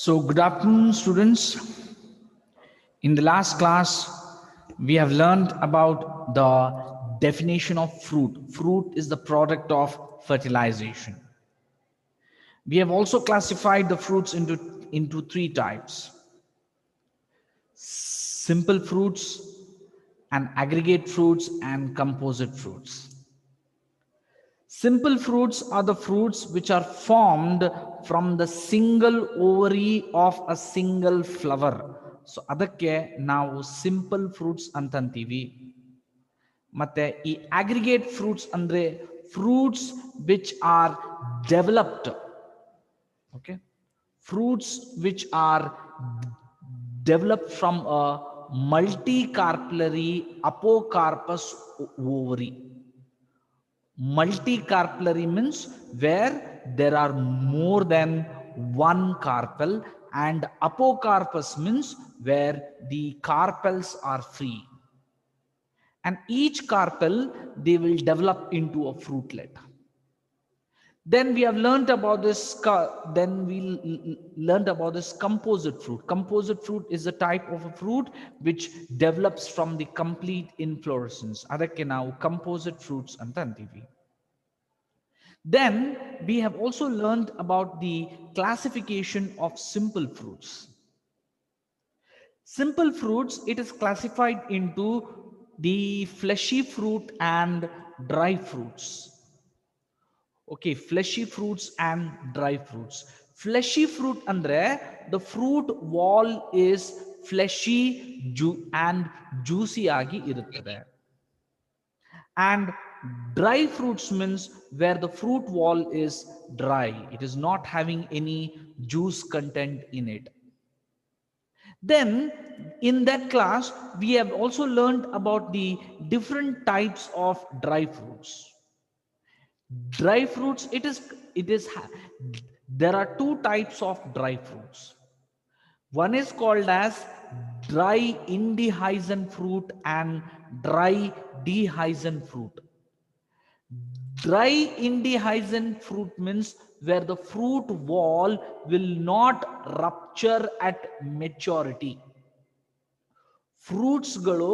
So, good afternoon, students. In the last class, we have learned about the definition of fruit. Fruit is the product of fertilization. We have also classified the fruits into three types: simple fruits, and aggregate fruits, and composite fruits. Simple fruits are the fruits which are formed from the single ovary of a single flower. So ಅದಕ್ಕೆ ನಾವು simple fruits ಅಂತಂತೀವಿ. ಮತ್ತೆ ಈ aggregate fruits ಅಂದ್ರೆ fruits which are developed. Okay, fruits which are developed from a multicarpellary apocarpous ovary. Multicarpellary means where there are more than one carpel, and apocarpous means where the carpels are free, and each carpel they will develop into a fruitlet. Then we have learned about this. Then we learned about this composite fruit. Composite fruit is a type of a fruit which develops from the complete inflorescence. ಅದಕ್ಕೆ ನಾವು composite fruits ಅಂತ ಅಂತೀವಿ. Then we have also learned about the classification of simple fruits. Simple fruits, it is classified into the fleshy fruit and dry fruits. Okay, fleshy fruits and dry fruits. Fleshy fruit andre the fruit wall is fleshy and juicy agi iruttade. And dry fruits means where the fruit wall is dry, it is not having any juice content in it. Then in that class we have also learned about the different types of dry fruits. Dry fruits, there are two types of dry fruits. One is called as dry indihiscent fruit and dry dehiscent fruit. Dry indihiscent fruit means where the fruit wall will not rupture at maturity. ಫ್ರೂಟ್ಸ್ಗಳು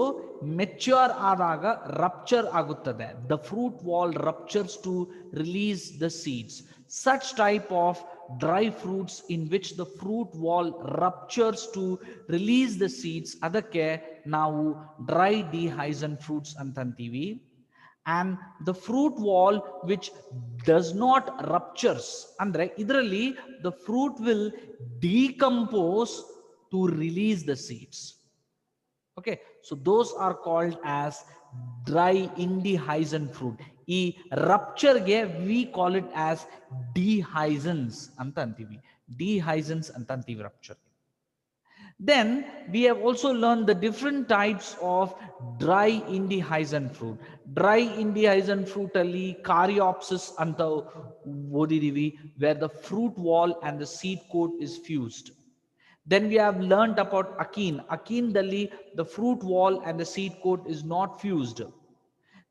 mature ಆದಾಗ rupture ಆಗುತ್ತದೆ. The fruit wall ruptures to release the seeds. Such type of dry fruits in which the fruit wall ruptures to release the seeds, ಅದಕ್ಕೆ ನಾವು dry dehiscent fruits ಅಂತಂತೀವಿ. And the fruit wall which does not ruptures ಅಂದ್ರೆ ಇದರಲ್ಲಿ the fruit will decompose to release the seeds. Okay, so those are called as dry indihiscent fruit. E rupture ge we call it as dehiscence antantivi. Dehiscence antantivi rupture. Then we have also learned the different types of dry indihiscent fruit. Dry indihiscent fruit alli Caryopsis anta odidivi, where the fruit wall and the seed coat is fused. Then we have learned about akene. Akene dalli the fruit wall and the seed coat is not fused.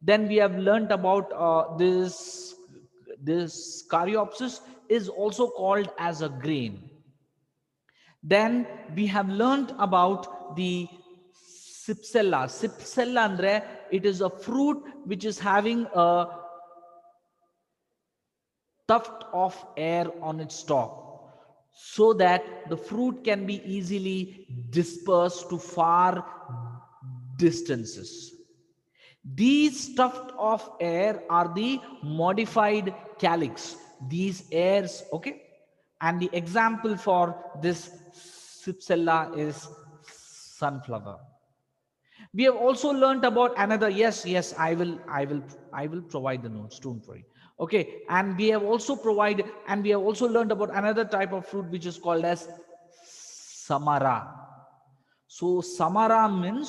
Then we have learned about this Caryopsis is also called as a grain. Then we have learned about the Cypsella. Cypsella andre it is a fruit which is having a tuft of air on its top, so that the fruit can be easily dispersed to far distances. These tuft of air are the modified calyx. These airs, okay, and the example for this Cypsella is sunflower. We have also learned about another. Yes, I will provide the notes, don't worry. Okay, and we have also learned about another type of fruit which is called as samara. So samara means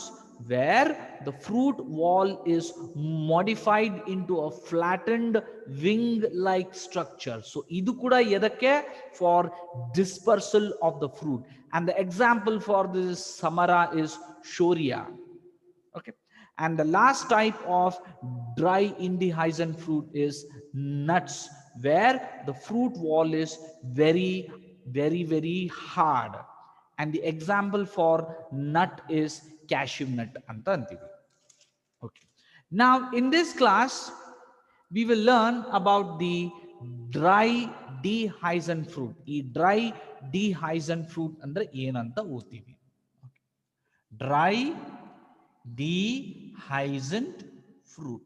where the fruit wall is modified into a flattened wing like structure. So idu kuda edakke for dispersal of the fruit, and the example for this samara is shoria. Okay, and the last type of dry indihiscent fruit is nuts, where the fruit wall is very very hard. And the example for nut is cashew nut anta antivi. Okay, now in this class we will learn about the dry dehiscent fruit. ಈ dry dehiscent fruit ಅಂದ್ರೆ ಏನಂತ ಓದ್ತೀವಿ. Dry dehiscent fruit.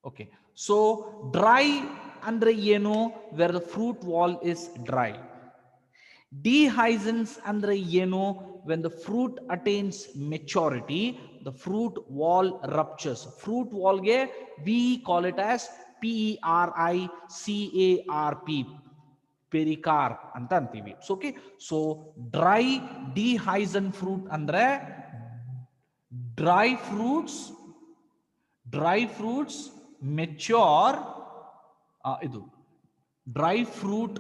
Okay, so dry andre ಏನು, where the fruit wall is dry. Dehiscence andre ಏನು, when the fruit attains maturity, the fruit wall ruptures. Fruit wall ge we call it as pericarp, pericarp anta antivi. So okay, so dry dehiscent fruit andre dry fruits mature, ಇದು dry fruit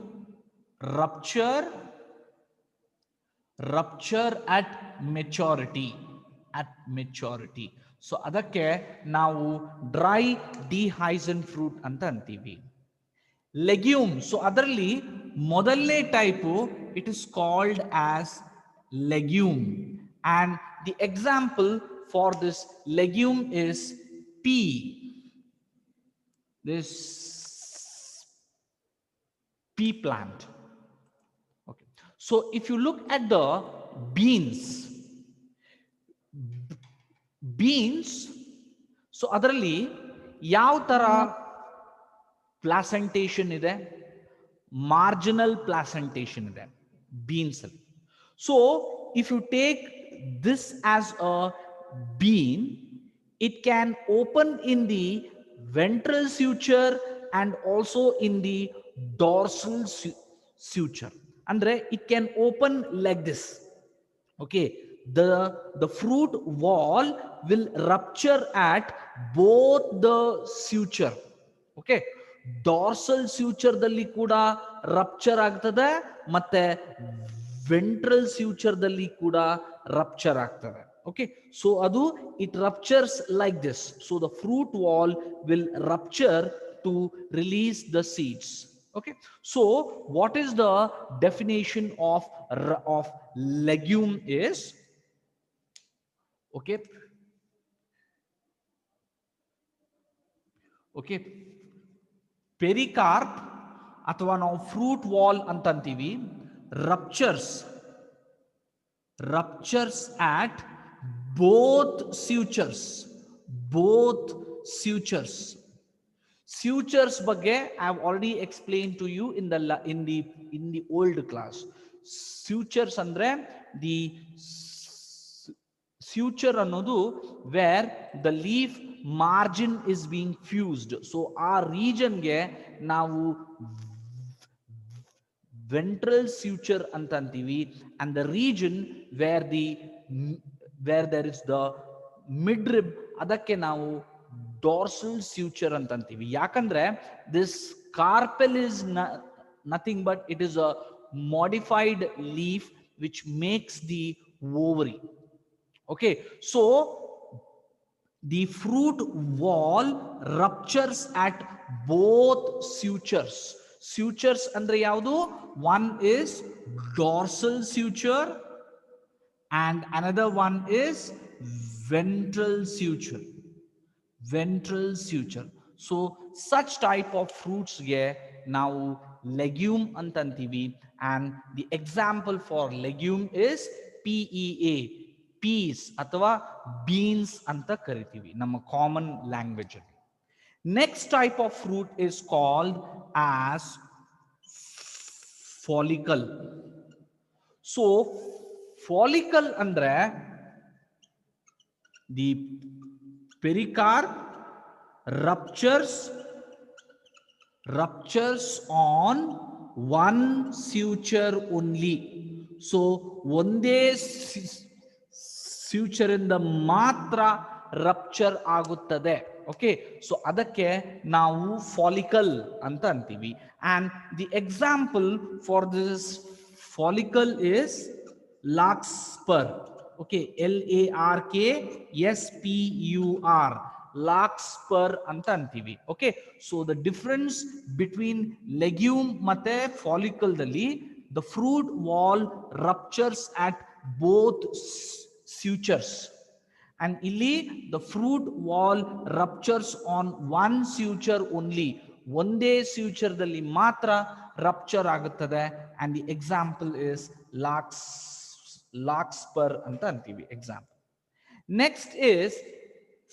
rupture at maturity. So ಅದಕ್ಕೆ ನಾವು dry ಡಿಹೈಸನ್ fruit ಅಂತ ಅಂತೀವಿ. Legume, so ಅದರಲ್ಲಿ ಮೊದಲನೇ type it is called as legume. And the example for this legume is pea. This pea plant. Okay, so if you look at the beans, so ಅದರಲ್ಲಿ ಯಾವ ತರ placentation ಇದೆ? Marginal placentation ಇದೆ beans ಅಲ್ಲಿ. So if you take this as a bean, it can open in the ventral suture and also in the dorsal suture. Andre it can open like this. Okay, the fruit wall will rupture at both the suture. Okay, dorsal suture dalli kuda rupture agtade matte ventral suture dalli kuda rupture agtade. Okay, so adu it ruptures like this. So the fruit wall will rupture to release the seeds. Okay, so what is the definition of legume is? Okay, pericarp ಅಥವಾ ನಾವು fruit wall ಅಂತ ಅಂತೀವಿ, ruptures at both sutures ಬಗ್ಗೆ I have already explained to you in the old class. Sutures andre the suture ಅನ್ನೋದು where the leaf margin is being fused. So ಆ region ಗೆ ನಾವು ventral suture ಅಂತ ಅಂತೀವಿ, and the region where there is the midrib ಅದಕ್ಕೆ ನಾವು dorsal suture ಅಂತ ಅಂತೀವಿ. ಯಾಕಂದ್ರೆ this carpel is nothing but it is a modified leaf which makes the ovary. Okay, so the fruit wall ruptures at both sutures andre yavadu? One is dorsal suture and another one is ventral suture. So such type of fruits ge now legume antantivi, and the example for legume is PEA, peas ಅಥವಾ beans ಅಂತ ಕರಿತೀವಿ ನಮ್ಮ common language ಅಲ್ಲಿ. Next type of fruit is called as follicle. So follicle ಅಂದ್ರೆ the pericarp ruptures on one suture only. So ಒಂದೇ suture ಇಂದ ಮಾತ್ರ rupture ಆಗುತ್ತದೆ. ಓಕೆ, ಸೊ ಅದಕ್ಕೆ ನಾವು ಫಾಲಿಕಲ್ ಅಂತ ಅಂತೀವಿ. And the example for this follicle is larkspur. Okay, LARKSPUR, larkspur anta antivi. Okay, so the difference between legume ಮತ್ತೆ follicle dalli, the fruit wall ruptures at both sutures, and illi the fruit wall ruptures on one suture only. ಒಂದೇ suture dalli matra rupture ಆಗುತ್ತದೆ, and the example is larkspur anta antivi example. Next is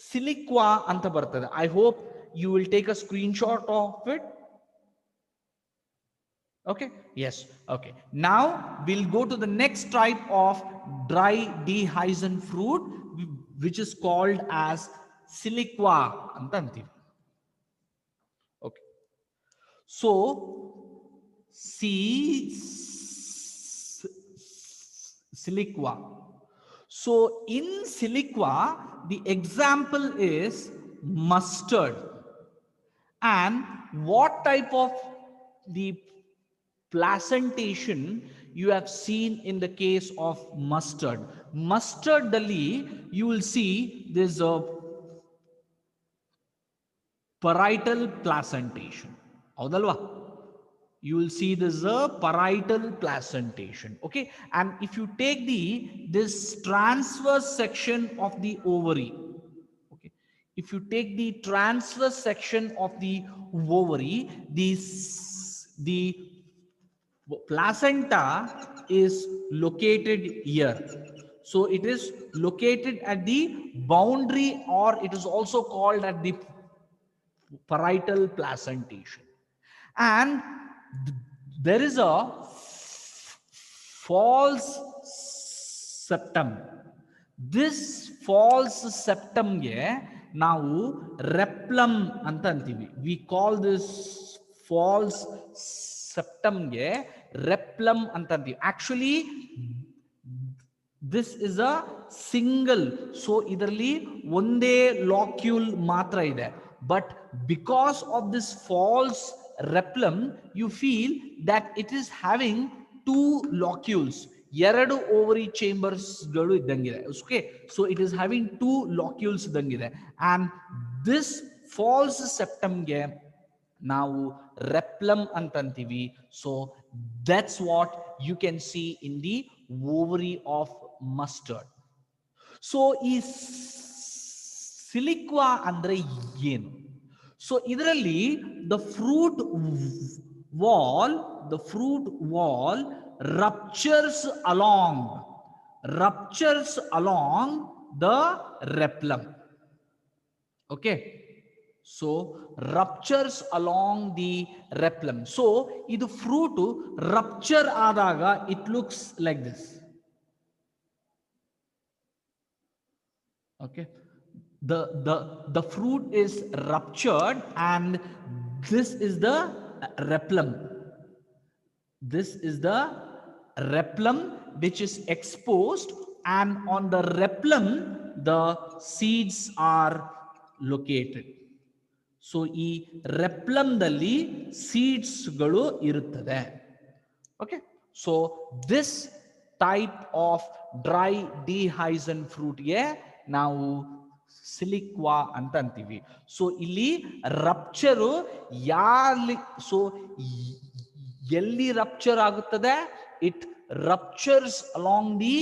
siliqua anta bartade. I hope you will take a screenshot of it. Okay, yes. Okay, now we'll go to the next type of dry dehiscent fruit, which is called as siliqua anta antivi. Okay, so siliqua. So in siliqua, the example is mustard. And what type of the placentation you have seen in the case of mustard? Mustard dalli you will see there's a parietal placentation. Avudalva? You will see this is a parietal placentation. Okay, and if you take this transverse section of the ovary, okay, if you take the transverse section of the ovary, the placenta is located here. So it is located at the boundary, or it is also called at the parietal placentation. And there is a false septum. This false septum ge ನಾವು replum ಅಂತ ಅಂತೀವಿ. We call this false septum ge replum ಅಂತ ಅಂತೀವಿ. Actually this is a single, so idarli ಒಂದೇ locule ಮಾತ್ರ ಇದೆ. But because of this false replum, you feel that it is having two locules. ಎರಡು ovary chambers ಗಳು ಇದ್ದಂಗಿದೆ. Okay, so it is having two locules ಇದ್ದಂಗಿದೆ, and this false septum ಗೆ ನಾವು replum ಅಂತಂತೀವಿ. So that's what you can see in the ovary of mustard. So ಈ siliqua ಅಂದ್ರೆ ಏನು? So ಇದರಲ್ಲಿ the fruit wall ruptures along the replum. Okay, so ruptures along the replum. So idu fruit rupture adaga it looks like this. Okay, the fruit is ruptured, and this is the replum. This is the replum which is exposed, and on the replum the seeds are located. So ಈ replum dalli seeds ಗಳು ಇರುತ್ತದೆ. Okay, so this type of dry dehiscent fruit ಗೆ ನಾವು siliqua ಅಂತ ಅಂತೀವಿ. So ಇಲ್ಲಿ rupture so ಎಲ್ಲಿ rupture ಆಗುತ್ತದೆ? It ruptures along the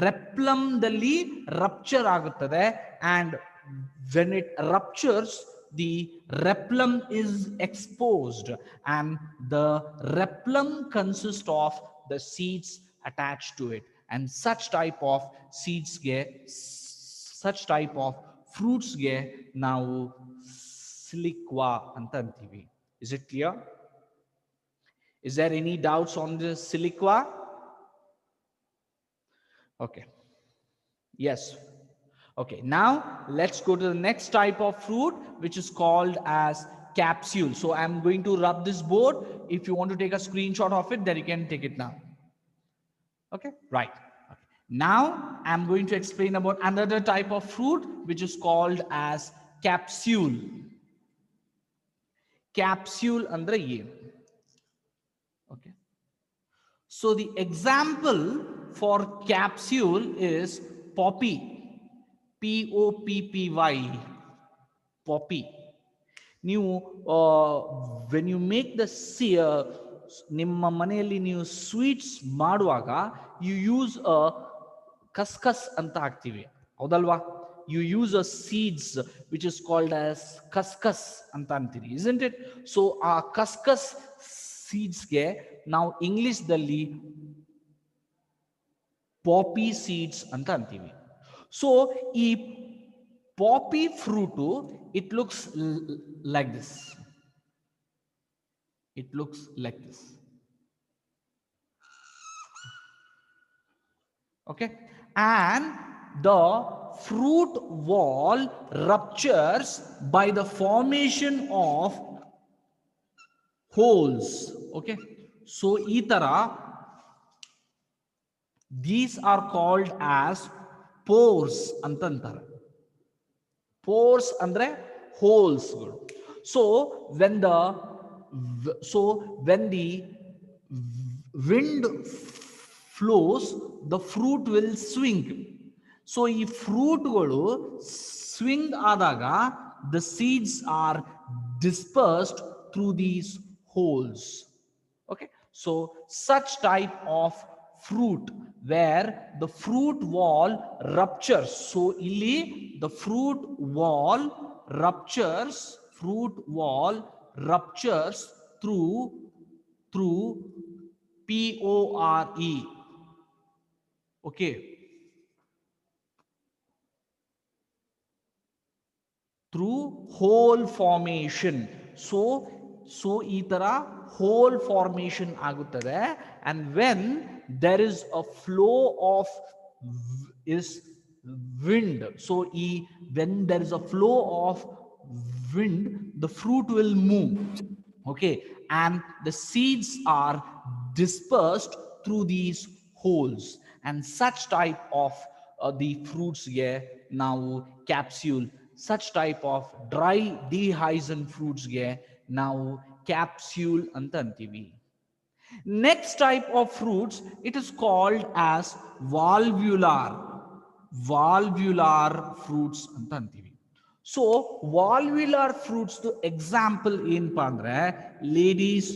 replum ದಲ್ಲಿ rupture ಆಗುತ್ತದೆ, and when it ruptures, the replum is exposed, and the replum consists of the seeds attached to it, and such type of fruits ಗೆ ನಾವು siliqua ಅಂತ ಅಂತೀವಿ. Is it clear? Is there any doubts on this siliqua? Okay, yes. Okay, now let's go to the next type of fruit, which is called as capsule. So I'm going to rub this board. If you want to take a screenshot of it, then you can take it now. Okay, right. Okay. Now I'm going to explain about another type of fruit, which is called as capsule. Capsule andre ಏನು? Okay, so the example for capsule is poppy. POPPY, poppy. ನೀವು when you make the ನಿಮ್ಮ ಮನೆಯಲ್ಲಿ ನೀವು sweets ಮಾಡುವಾಗ you use ಅ ಕಸ್ಕಸ್ ಅಂತ ಹಾಕ್ತೀವಿ, ಹೌದಲ್ವಾ? You use a seeds which is called as ಕಸ್ಕಸ್ ಅಂತ ಅಂತೀರಿ, ಇಸ್ಂಟ್ ಇಟ್? ಸೊ ಆ ಕಸ್ಕಸ್ ಸೀಡ್ಸ್ಗೆ ನಾವು ಇಂಗ್ಲಿಷ್ದಲ್ಲಿ ಪಾಪಿ ಸೀಡ್ಸ್ ಅಂತ ಅಂತೀವಿ. ಸೊ ಈ ಪಾಪಿ fruit, it looks like this. It looks like this. Okay, and the fruit wall ruptures by the formation of holes. Okay, so ee tara these are called as pores antantare. Pores andre holes. So when the wind flows, the fruit will swing. So ee fruit golu swing adaga the seeds are dispersed through these holes. Okay, so such type of fruit where the fruit wall ruptures. So illi the fruit wall ruptures through PORE. Okay, through hole formation. So ee tara hole formation aguttade, and when there is a flow of wind, so when there is a flow of wind, the fruit will move. Okay, and the seeds are dispersed through these holes, and such type of the fruits now capsule. Such type of dry dehydrated fruits now capsule anta antivi. Next type of fruits, it is called as valvular fruits anta antivi. So valvular fruits to example ಏನಪ್ಪಾ ಅಂದ್ರೆ ladies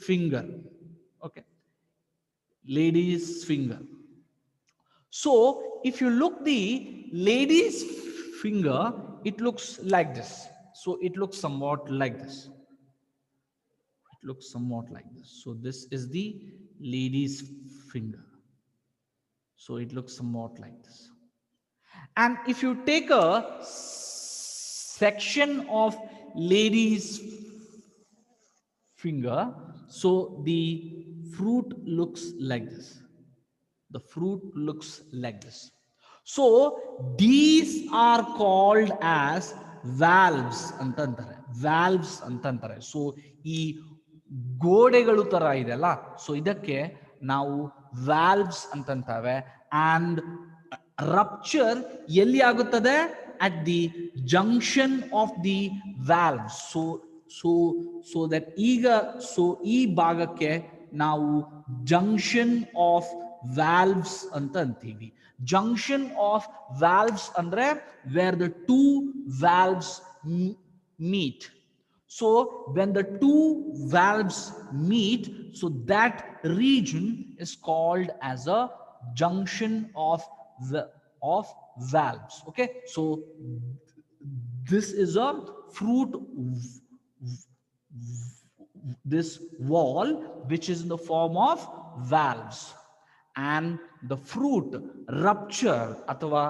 finger. Okay, ladies finger. So if you look the ladies finger, it looks like this. So it looks somewhat like this. It looks somewhat like this. So this is the lady's finger. So it looks somewhat like this. And if you take a section of lady's finger, so the fruit looks like this. The fruit looks like this. So these are called as valves ಅಂತಂತಾರೆ. Valves ಅಂತಂತಾರೆ. So ಈ ಗೋಡೆಗಳು ತರ ಇದೆಲ್ಲ, so ಇದಕ್ಕೆ ನಾವು valves ಅಂತಂತವೆ. And rupture ಎಲ್ಲಿ ಆಗುತ್ತದೆ? At the junction of the valves. So that ಈಗ ಈ ಭಾಗಕ್ಕೆ ನಾವು junction of valves ಅಂತ ಅಂತೀವಿ. Junction of valves andre where the two valves meet. So when the two valves meet, so that region is called as a junction of valves. Okay, so this is a fruit, this wall which is in the form of valves, and the fruit rupture athava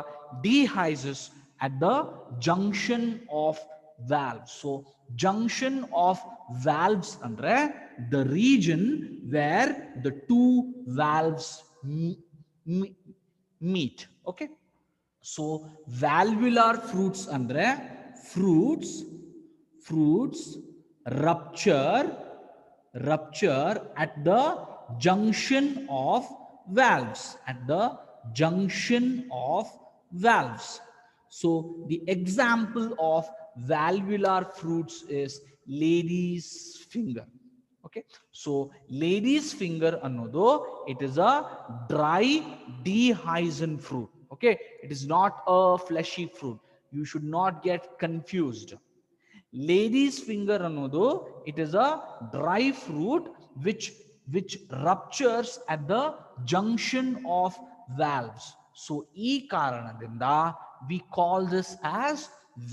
dehydrates at the junction of valves. So junction of valves andre the region where the two valves meet. Okay, so valvular fruits andre fruits rupture at the junction of valves, at the junction of valves. So the example of valvular fruits is lady's finger. Okay, so lady's finger annodu, it is a dry dehydrated fruit. Okay, it is not a fleshy fruit. You should not get confused. Lady's finger ಅನ್ನೋದು it is a dry fruit which ruptures at the junction of valves. So ಈ ಕಾರಣದಿಂದ we call this as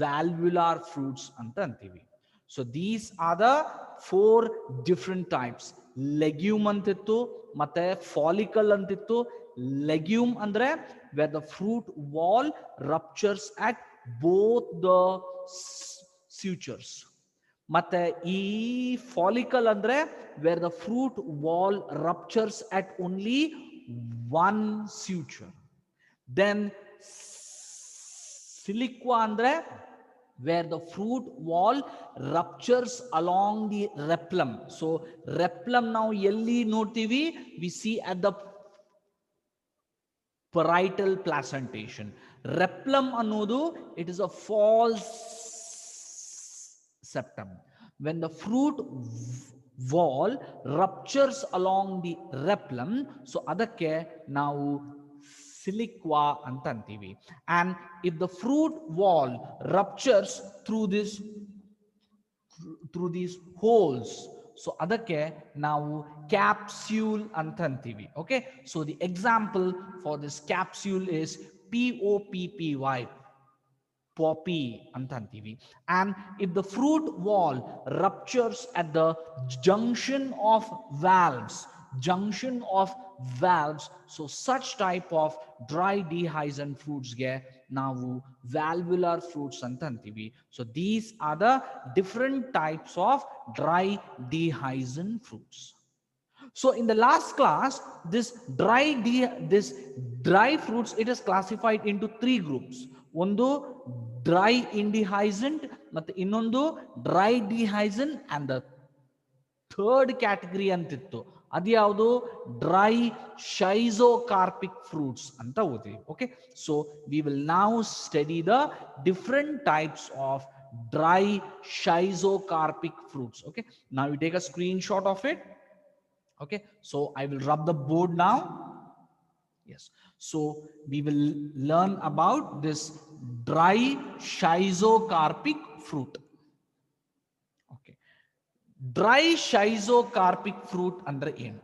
valvular fruits ಅಂತ ಅಂತೀವಿ. So these are the four different types. Legume ಅಂತಿತ್ತು, ಮತ್ತೆ follicle ಅಂತಿತ್ತು. Legume ಅಂದ್ರೆ where the fruit wall ruptures at both the sutures. ಮತ್ತೆ ಈ follicle ಅಂದ್ರೆ where the fruit wall ruptures at only one suture. Then siliqua andre where the fruit wall ruptures along the replum. So replum now yelli notivi, we see at the parietal placentation. Replum anodu, it is a false septum. When the fruit wall ruptures along the replum, so adakke ನಾವು siliqua antantivi. And if the fruit wall ruptures through these holes, so adakke ನಾವು capsule antantivi. Okay, so the example for this capsule is POPPY, poppy antantivi. And if the fruit wall ruptures at the junction of valves, so such type of dry dehiscent fruits ge ನಾವು valvular fruits antantivi. So these are the different types of dry dehiscent fruits. So in the last class, this dry fruits, it is classified into three groups. One dry indehiscent, ಮತ್ತೆ ಇನ್ನೊಂದು dry dehiscent, and the third category ಅಂತಿತ್ತು ಅದ್ಯಾವುದು dry ಶೈಸೋಕಾರ್ಪಿಕ್ fruits ಅಂತ ಓದಿವಿ. Okay, so we will now study the different types of dry schizocarpic fruits. Okay, now you take a screenshot of it. Okay, so I will rub the board now. Yes, so we will learn about this dry schizocarpic fruit. Okay, dry schizocarpic fruit andre ಏನು?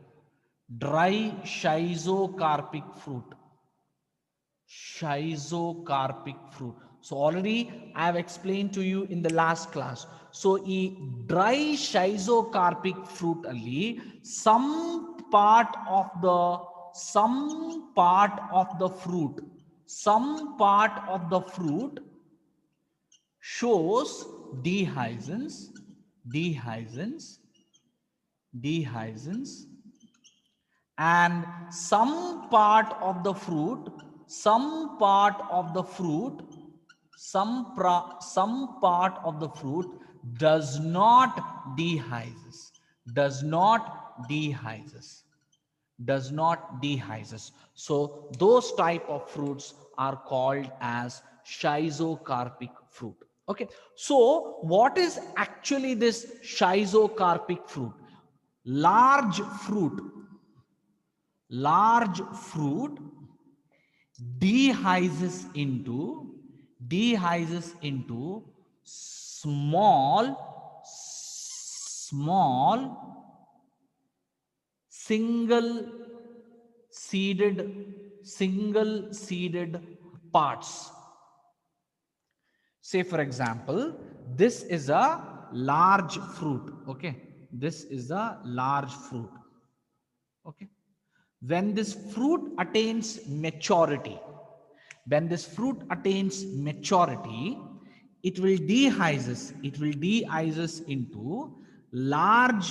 Dry schizocarpic fruit. So already I have explained to you in the last class. So ಈ dry schizocarpic fruit ಅಲ್ಲಿ some part of the fruit shows dehiscence, and some part of the fruit does not dehisces. So those type of fruits are called as schizocarpic fruit. Okay, so what is actually this schizocarpic fruit? Large fruit dehisces into small single seeded parts. Say for example, this is a large fruit. Okay, this is a large fruit. Okay, when this fruit attains maturity, it will dehisces into large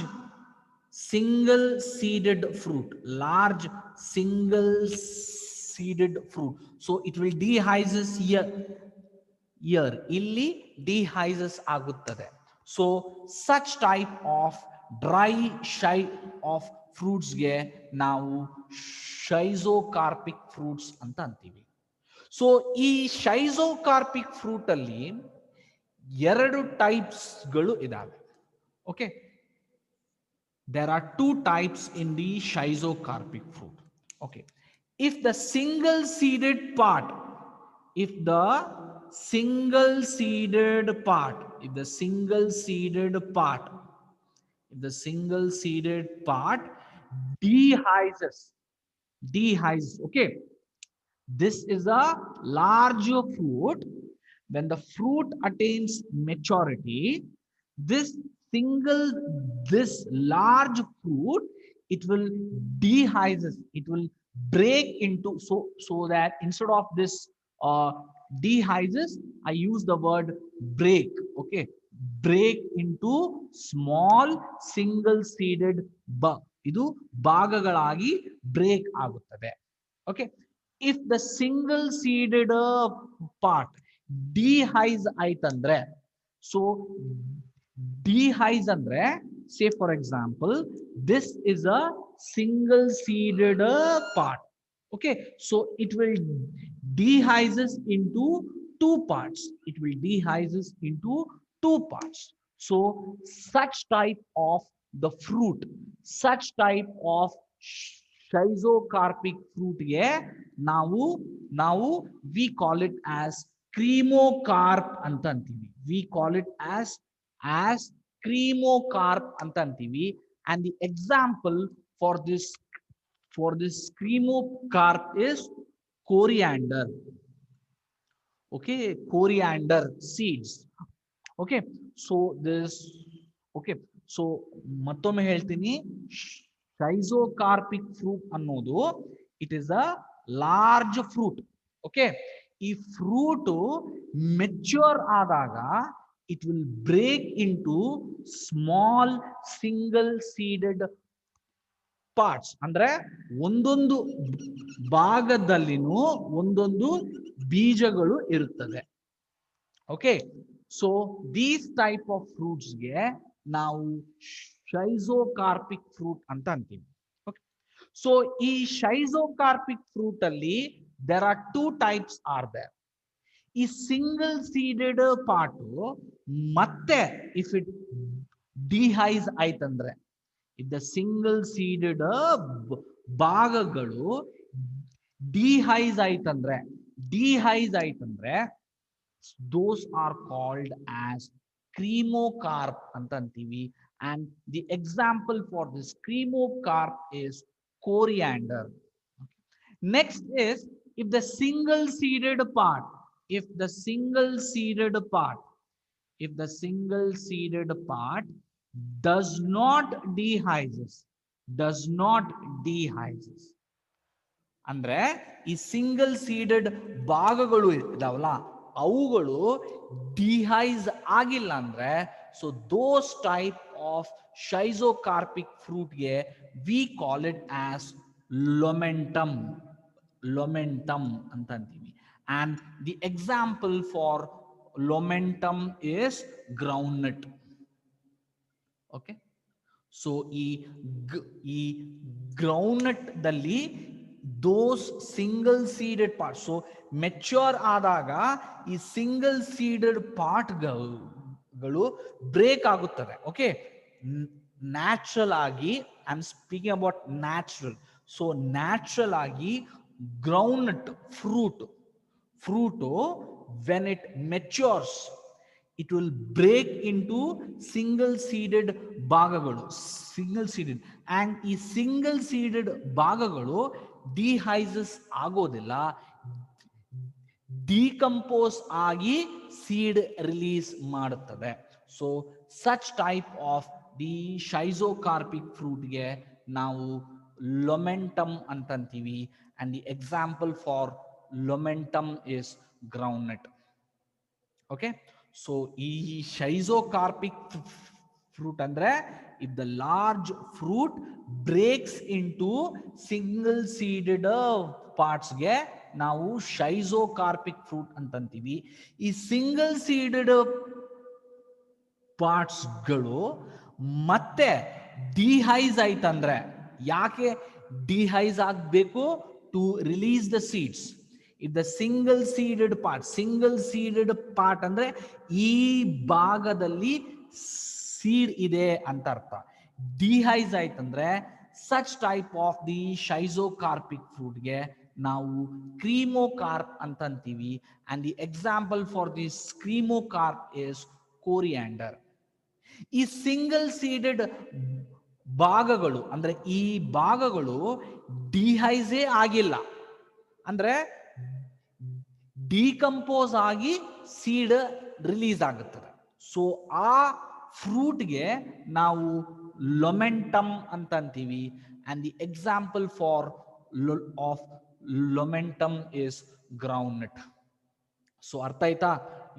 single seeded fruit. So it will dehisces here illi dehisces aguttade. So such type of dry of fruits ge ನಾವು schizocarpic fruits ಅಂತ ಅಂತೀವಿ. So ಈ schizocarpic fruit ಅಲ್ಲಿ ಎರಡು types ಗಳು ಇದಾವೆ. Okay, there are two types in the schizocarpic fruit. Okay, if the single seeded part, if the single seeded part, if the single seeded part, if the single seeded part dehisces, dehisces, okay, this is a larger fruit. When the fruit attains maturity, this single, this large fruit, it will dehisces, it will break into, so that instead of this dehisces, I use the word break, okay, break into small single seeded ಇದು ಭಾಗಗಳಾಗಿ break ಆಗುತ್ತದೆ. Okay, if the single seeded part dehisce ಆಯ್ತಂದ್ರೆ, so dehisce ಅಂದ್ರೆ, say for example, this is a single seeded part, okay, so it will dehisces into two parts, it will dehisces into two parts. So such type of the fruit, such type of schizocharpic fruit ಗೆ ನಾವು we call it as cremocarp ಅಂತ ಅಂತೀವಿ. We call it as cremocarp ಅಂತ ಅಂತೀವಿ. And the example for this cremocarp is coriander. Okay, coriander seeds. Okay, so this, okay, so ಮತ್ತೊಮ್ಮೆ ಹೇಳ್ತೀನಿ, schizocharpic fruit ಅನ್ನೋದು it is a large fruit. Okay, ಈ fruit mature ಆದಾಗ it will break into small single seeded parts, ಅಂದ್ರೆ ಒಂದೊಂದು ಭಾಗದಲ್ಲಿನೂ ಒಂದೊಂದು ಬೀಜಗಳು ಇರುತ್ತದೆ. Okay, so these type of fruits ಗೆ ನಾವು schizocharpic ಫ್ರೂಟ್ ಅಂತ ಅಂತೀವಿ. ಓಕೆ, ಸೊ ಈ schizocharpic ಫ್ರೂಟ್ ಅಲ್ಲಿ there are two types are there. ಈ ಸಿಂಗಲ್ ಸೀಡೆಡ್ ಪಾರ್ಟ್ ಮತ್ತೆ if it dehisce ಆಯ್ತಂದ್ರೆ, if the single seeded ಭಾಗಗಳು dehisce ಆಯ್ತಂದ್ರೆ, those are called as cremocarp ಅಂತ ಅಂತೀವಿ. And the example for this cremocarp is coriander. Next is, if the single seeded part, if the single seeded part does not dehisces, ಅಂದ್ರೆ ಈ single seeded ಭಾಗಗಳು ಇದಾವಲ್ಲ ಅವುಗಳು ಡಿಹೈಸ್ ಆಗಿಲ್ಲ ಅಂದ್ರೆ, so those type of schizocharpic fruit ಗೆ we call it as ಲೊಮೆಂಟಮ್ ಅಂತ ಅಂತೀವಿ. And the example for lomentum is groundnut. Okay, so ಈ groundnut ದಲ್ಲಿ those single seeded parts, so mature ಆದಾಗ ಈ single seeded part ಗಳು ಬ್ರೇಕ್ ಆಗುತ್ತದೆ. ಓಕೆ, ನ್ಯಾಚುರಲ್ ಆಗಿ, I am speaking about natural. So natural ಆಗಿ groundnut fruit when it matures, it will break into single seeded ಭಾಗಗಳು, single seeded, and ಈ single seeded ಭಾಗಗಳು dehisces ಆಗೋದಿಲ್ಲ, decompose ಆಗಿ seed release ಮಾಡುತ್ತದೆ. So such type of the schizocharpic fruit ಗೆ ನಾವು ಲೊಮೆಂಟಮ್ ಅಂತಂತೀವಿ. And the example for ಲೊಮೆಂಟಮ್ is groundnut. Okay, so ಈ schizocharpic fruit ಅಂದ್ರೆ if the large fruit breaks into single seeded parts ಗೆ ನಾವು schizocharpic fruit ಅಂತಂತೀವಿ. ಈ single seeded parts ಗಳು ಮತ್ತೆ ಡಿಹೈಸ್ ಆಯ್ತಂದ್ರೆ, ಯಾಕೆ ಡಿಹೈಸ್ ಆಗಬೇಕು? To release the seeds. if the single seeded part ಅಂದ್ರೆ ಈ ಭಾಗದಲ್ಲಿ ಸೀಡ್ ಇದೆ ಅಂತ ಅರ್ಥ. ಡಿಹೈಸ್ ಆಯ್ತಂದ್ರೆ such type of the schizocharpic fruit ಗೆ ನಾವು ಕ್ರೀಮೋಕಾರ್ಪ್ ಅಂತ ಅಂತೀವಿ. And the example for this cremocarp is coriander. ಈ ಸಿಂಗಲ್ ಸೀಡೆಡ್ ಭಾಗಗಳು ಅಂದ್ರೆ ಈ ಭಾಗಗಳು ಡಿಹೈಸೇ ಆಗಿಲ್ಲ, ಅಂದ್ರೆ ಡಿಕಂಪೋಸ್ ಆಗಿ ಸೀಡ್ ರಿಲೀಸ್ ಆಗುತ್ತದೆ. ಸೊ ಆ ಫ್ರೂಟ್ಗೆ ನಾವು ಲೊಮೆಂಟಮ್ ಅಂತ ಅಂತೀವಿ. And the example for of lomentum is groundnut. So ಅರ್ಥ ಆಯ್ತಾ?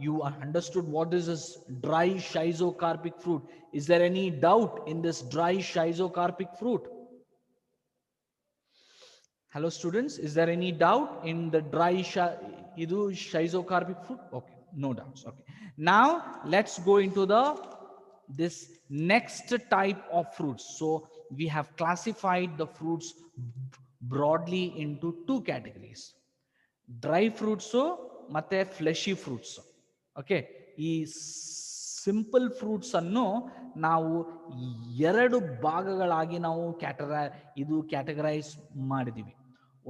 You understood what is this dry schizocarpic fruit. Is there any doubt in this dry schizocarpic fruit? Hello students, is there any doubt in the dry schizocarpic fruit? Okay, no doubts. Okay, now let's go into this next type of fruits. So we have classified the fruits broadly into two categories: dry fruits ಮತ್ತೆ fleshy fruits. Okay, ಈ simple fruits ಅನ್ನು ನಾವು ಎರಡು ಭಾಗಗಳಾಗಿ ನಾವು categorise ಮಾಡಿದೀವಿ.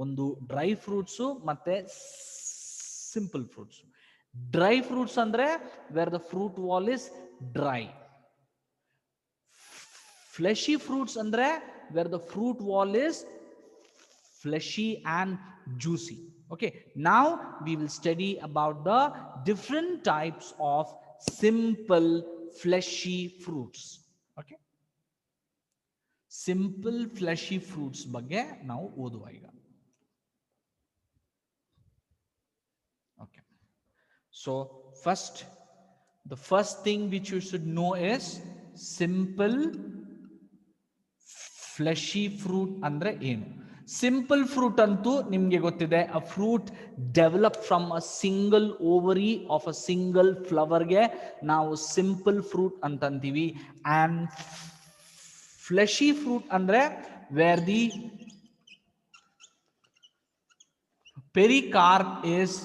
ಒಂದು dry fruits ಮತ್ತೆ ಸಿಂಪಲ್ ಫ್ರೂಟ್ಸ್. ಡ್ರೈ ಫ್ರೂಟ್ಸ್ ಅಂದ್ರೆ where the fruit wall is dry. Fleshy fruits ಅಂದ್ರೆ where the fruit wall is fleshy and juicy. Okay, now we will study about the different types of simple fleshy fruits. Okay, simple fleshy fruits ಬಗ್ಗೆ ನಾವು ಓದುವ ಈಗ. Okay, so the first thing which you should know is simple fleshy fruit ಅಂದ್ರೆ ಏನು. Simple fruit ಅಂತೂ ನಿಮ್ಗೆ ಗೊತ್ತಿದೆ, a fruit develop from a single ovary of a single ಫ್ಲವರ್ಗೆ ನಾವು ಸಿಂಪಲ್ ಫ್ರೂಟ್ ಅಂತಂತೀವಿ. ಅಂಡ್ ಫ್ಲೆಶಿ ಫ್ರೂಟ್ ಅಂದ್ರೆ where the pericarp is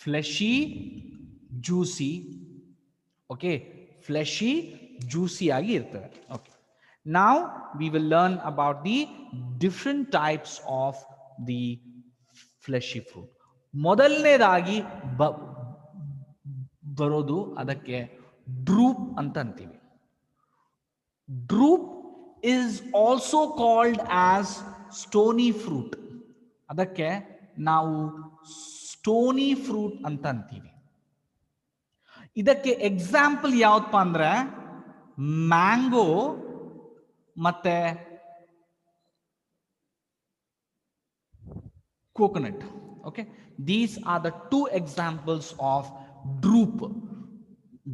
fleshy juicy. Okay, fleshy juicy ಆಗಿ ಇರ್ತದೆ. Okay, now we will learn about the different types of the fleshy fruit. ಮೊದಲನೇದಾಗಿ ಬರೋದು ಅದಕ್ಕೆ droop ಅಂತ ಅಂತೀವಿ. Droop is also called as stony fruit. ಅದಕ್ಕೆ ನಾವು ಸ್ಟೋನಿ ಫ್ರೂಟ್ ಅಂತ ಅಂತೀವಿ. ಇದಕ್ಕೆ ಎಕ್ಸಾಂಪಲ್ ಯಾವತ್ತಪ್ಪ ಅಂದ್ರೆ ಮ್ಯಾಂಗೋ ಮತ್ತೆ coconut. Okay, these are the two examples of drupe.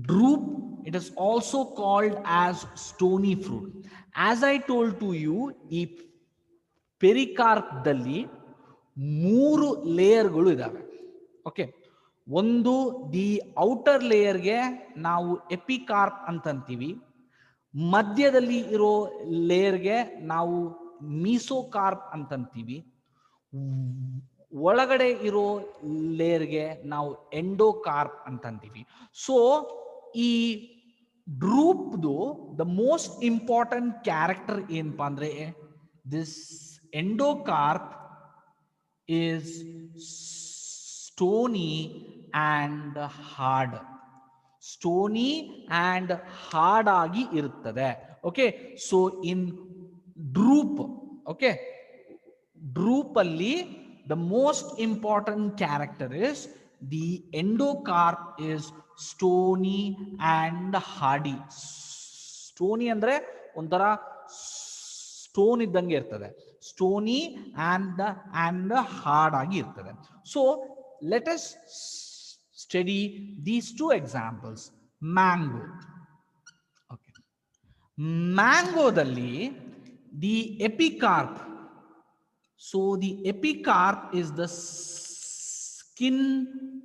Drupe, it is also called as stony fruit. As I told to you, ಈ pericarp ದಲ್ಲಿ ಮೂರು ಲೇಯರ್ಗಳು ಇದಾವೆ. ಓಕೆ, ಒಂದು ದಿ ಔಟರ್ ಲೇಯರ್ಗೆ ನಾವು ಎಪಿಕಾರ್ಪ್ ಅಂತಂತೀವಿ. ಮಧ್ಯದಲ್ಲಿ ಇರೋ ಲೇಯರ್ಗೆ ನಾವು ಮೀಸೋಕಾರ್ಪ್ ಅಂತಂತೀವಿ. ಒಳಗಡೆ ಇರೋ ಲೇಯರ್ಗೆ ನಾವು ಎಂಡೋಕಾರ್ಪ್ ಅಂತಂತೀವಿ. ಸೊ ಈ ಡ್ರೂಪ್ದು ದ ಮೋಸ್ಟ್ ಇಂಪಾರ್ಟೆಂಟ್ ಕ್ಯಾರೆಕ್ಟರ್ ಏನಪ್ಪಾ ಅಂದ್ರೆ this endocarp is stony and hard. Stony and hard ಆಗಿ ಇರುತ್ತದೆ. Okay, so in drupe, okay, drupe ಅಲ್ಲಿ the most important character is the endocarp is stony and hard. Stony ಅಂದ್ರೆ ಒಂಥರ stone ಇದ್ದಂಗೆ ಇರ್ತದೆ, Stony and hard ಆಗಿ ಇರ್ತದೆ. So let us study these two examples. Mango. Okay, mango dalli the epicarp. So the epicarp is the skin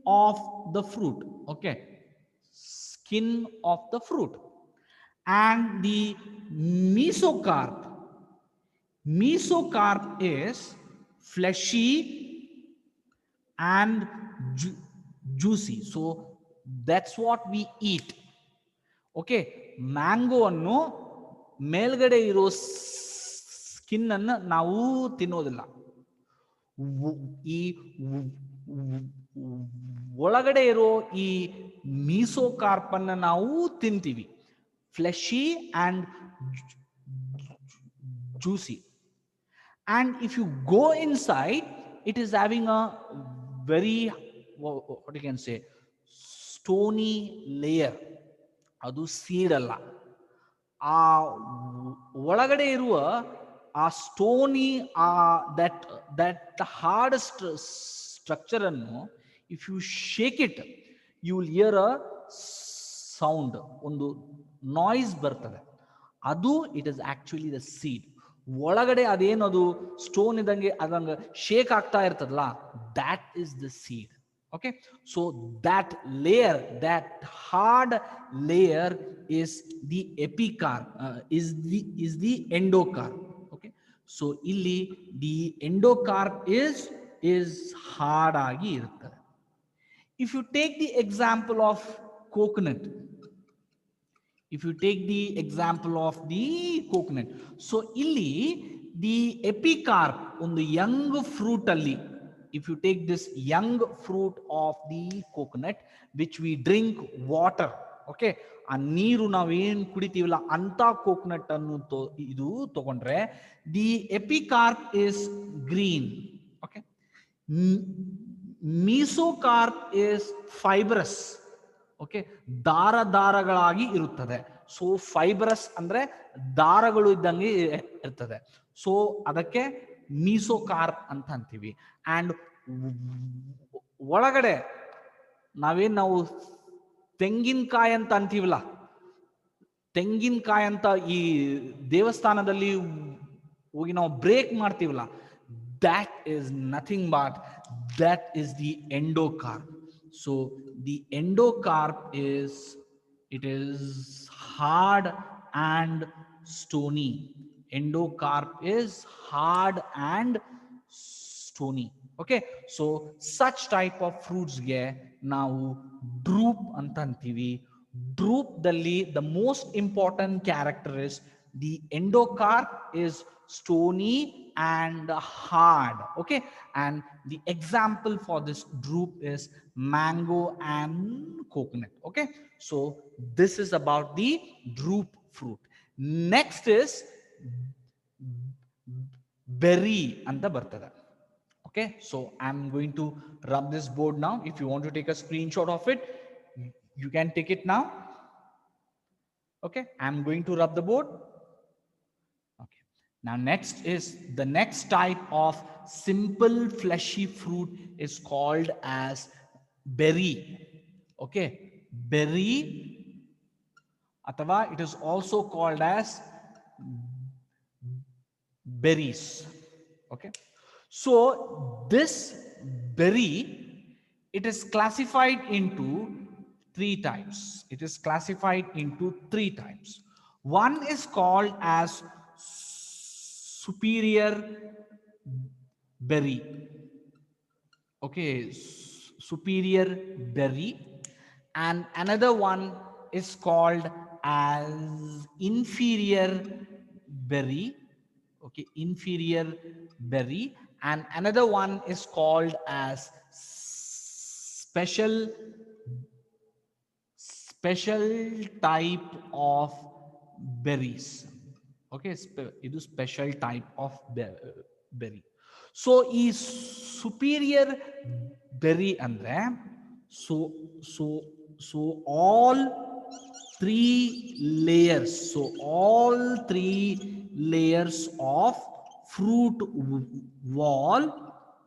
of the fruit. Okay, skin of the fruit. And the mesocarp is fleshy and juicy. So that's what we eat. Okay, mango ಅನ್ನು ಮೇಲ್ಗಡೆ ಇರೋ skin ಅನ್ನು ನಾವು ತಿನ್ನೋದಿಲ್ಲ, ಈ ಒಳಗಡೆ ಇರೋ ಈ ಮೀಸೋಕಾರ್ಪ್ ಅನ್ನ ನಾವು ತಿಂತೀವಿ. Fleshy and juicy. And if you go inside, it is having a very, what you can say, stony layer. ಅದು ಸೀಡ್ ಅಲ್ಲ, ಆ ಒಳಗಡೆ ಇರುವ ಆ ಸ್ಟೋನಿ, ಆ ದಟ್ ಹಾರ್ಡೆಸ್ಟ್ ಸ್ಟ್ರಕ್ಚರ್ ಅನ್ನು if you shake it, you will hear a sound, ಒಂದು noise ಬರ್ತದೆ. ಅದು it is actually the seed. ಒಳಗಡೆ ಅದೇನದು ಸ್ಟೋನ್ ಇದ್ದಂಗೆ ಅದಂಗೆ ಶೇಕ್ ಆಗ್ತಾ ಇರ್ತದಲ್ಲ, that is the seed. Okay, so that layer, that hard layer is the epicarp, is the endocarp. Okay, so illi the endocarp is hard agi iruttade. If you take the example of coconut, so illi the epicarp on the young fruit alli, if you take this young fruit of the coconut which we drink water, okay, ಆ ನೀರು ನಾವೇನ್ ಕುಡಿತೀವಲ್ಲ ಅಂತ coconut ಅನ್ನು ಇದು ತಗೊಂಡ್ರೆ the epicarp is green. Okay, mesocarp is fibrous. Okay, ದಾರಗಳಾಗಿ ಇರುತ್ತದೆ. So fibrous ಅಂದ್ರೆ ದಾರಗಳು ಇದ್ದಂಗೆ ಇರ್ತದೆ. ಸೊ ಅದಕ್ಕೆ ಮೀಸೋಕಾರ್ಪ್ ಅಂತ ಅಂತೀವಿ. ಅಂಡ್ ಒಳಗಡೆ ನಾವು ತೆಂಗಿನಕಾಯಿ ಅಂತ ಅಂತೀವಲ್ಲ, ತೆಂಗಿನಕಾಯಿ ಅಂತ ಈ ದೇವಸ್ಥಾನದಲ್ಲಿ ಹೋಗಿ ನಾವು ಬ್ರೇಕ್ ಮಾಡ್ತೀವಲ್ಲ, that is nothing but that is the endocarp. So the endocarp is, it is hard and stony. Endocarp is hard and stony. Okay, so such type of fruits ge ನಾವು ಡ್ರೂಪ್ ಅಂತ ಅಂತೀವಿ. Droop ದಲ್ಲಿ the most important character is the endocarp is stony and hard. Okay, and the example for this drupe is mango and coconut. Okay, so this is about the drupe fruit. Next is berry anta bartada. Okay, so I'm going to rub this board now. If you want to take a screenshot of it, you can take it now. Okay, I'm going to rub the board. Okay, now next is the next type of simple fleshy fruit is called as berry. Okay, berry, athava it is also called as berries. Okay, so this berry, it is classified into three types. One is called as superior berry. Okay, superior berry. And another one is called as inferior berry. Okay, inferior berry. And another one is called as special type of berries. Okay, ಇದು special type of berry. So is superior berry andre, so all three layers, of fruit wall,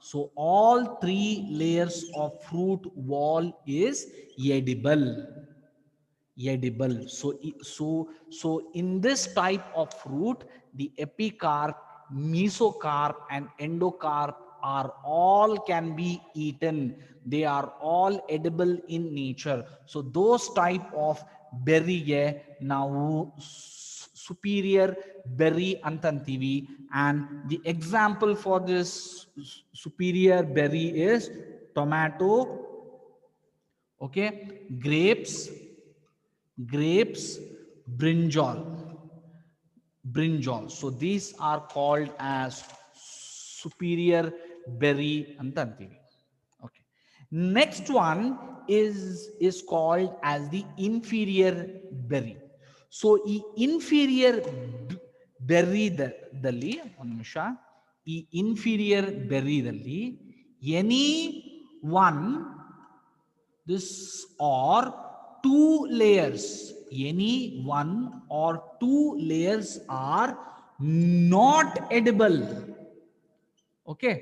so all three layers of fruit wall is edible. So in this type of fruit, the epicarp, mesocarp and endocarp are all can be eaten. They are all edible in nature. So those type of berry ge ನಾವು superior berry antantivi. And the example for this superior berry is tomato, okay, grapes, brinjal. So these are called as superior berry ಅಂತ ಅಂತೀವಿ. Okay. Next one is called as the inferior berry. So ಈ inferior berry ದಲ್ಲಿ ಒಂದು ನಿಮಿಷ, ಈ inferior berry ದಲ್ಲಿ any one this or two layers, any one or two layers are not edible. Okay,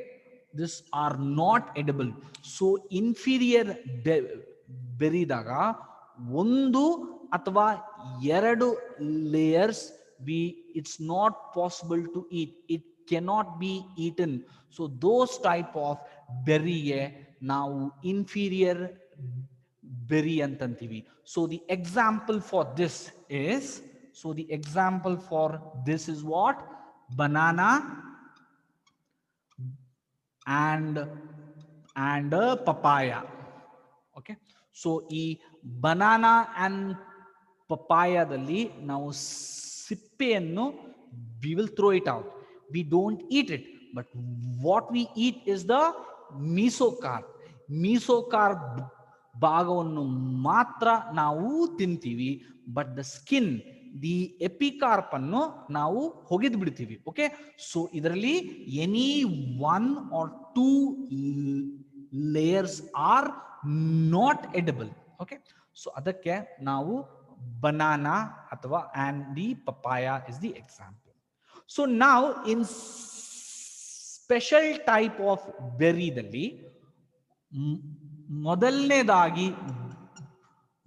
this are not edible. So inferior berry daga ಒಂದು ಅಥವಾ ಎರಡು layers it's not possible to eat, it cannot be eaten. So those type of berry ಗೆ ನಾವು inferior berry antantivi. So the example for this is, what? Banana and papaya. Okay, so ಈ banana and papaya dalli ನಾವು ಸಿಪ್ಪೆಯನ್ನು we will throw it out, we don't eat it, but what we eat is the mesocarp ಭಾಗವನ್ನು ಮಾತ್ರ ನಾವು ತಿಂತೀವಿ, but the skin, the epicarp ಅನ್ನು ನಾವು ಹೊಗೆದು ಬಿಡ್ತೀವಿ. ಓಕೆ, ಸೊ ಇದರಲ್ಲಿ any one or two layers are not edible. Okay, so ಅದಕ್ಕೆ ನಾವು ಬನಾನಾ ಅಥವಾ and the papaya is the example. So ನಾವು ಇನ್ ಸ್ಪೆಷಲ್ ಟೈಪ್ ಆಫ್ ಬೆರಿದಲ್ಲಿ ಮೊದಲನೇದಾಗಿ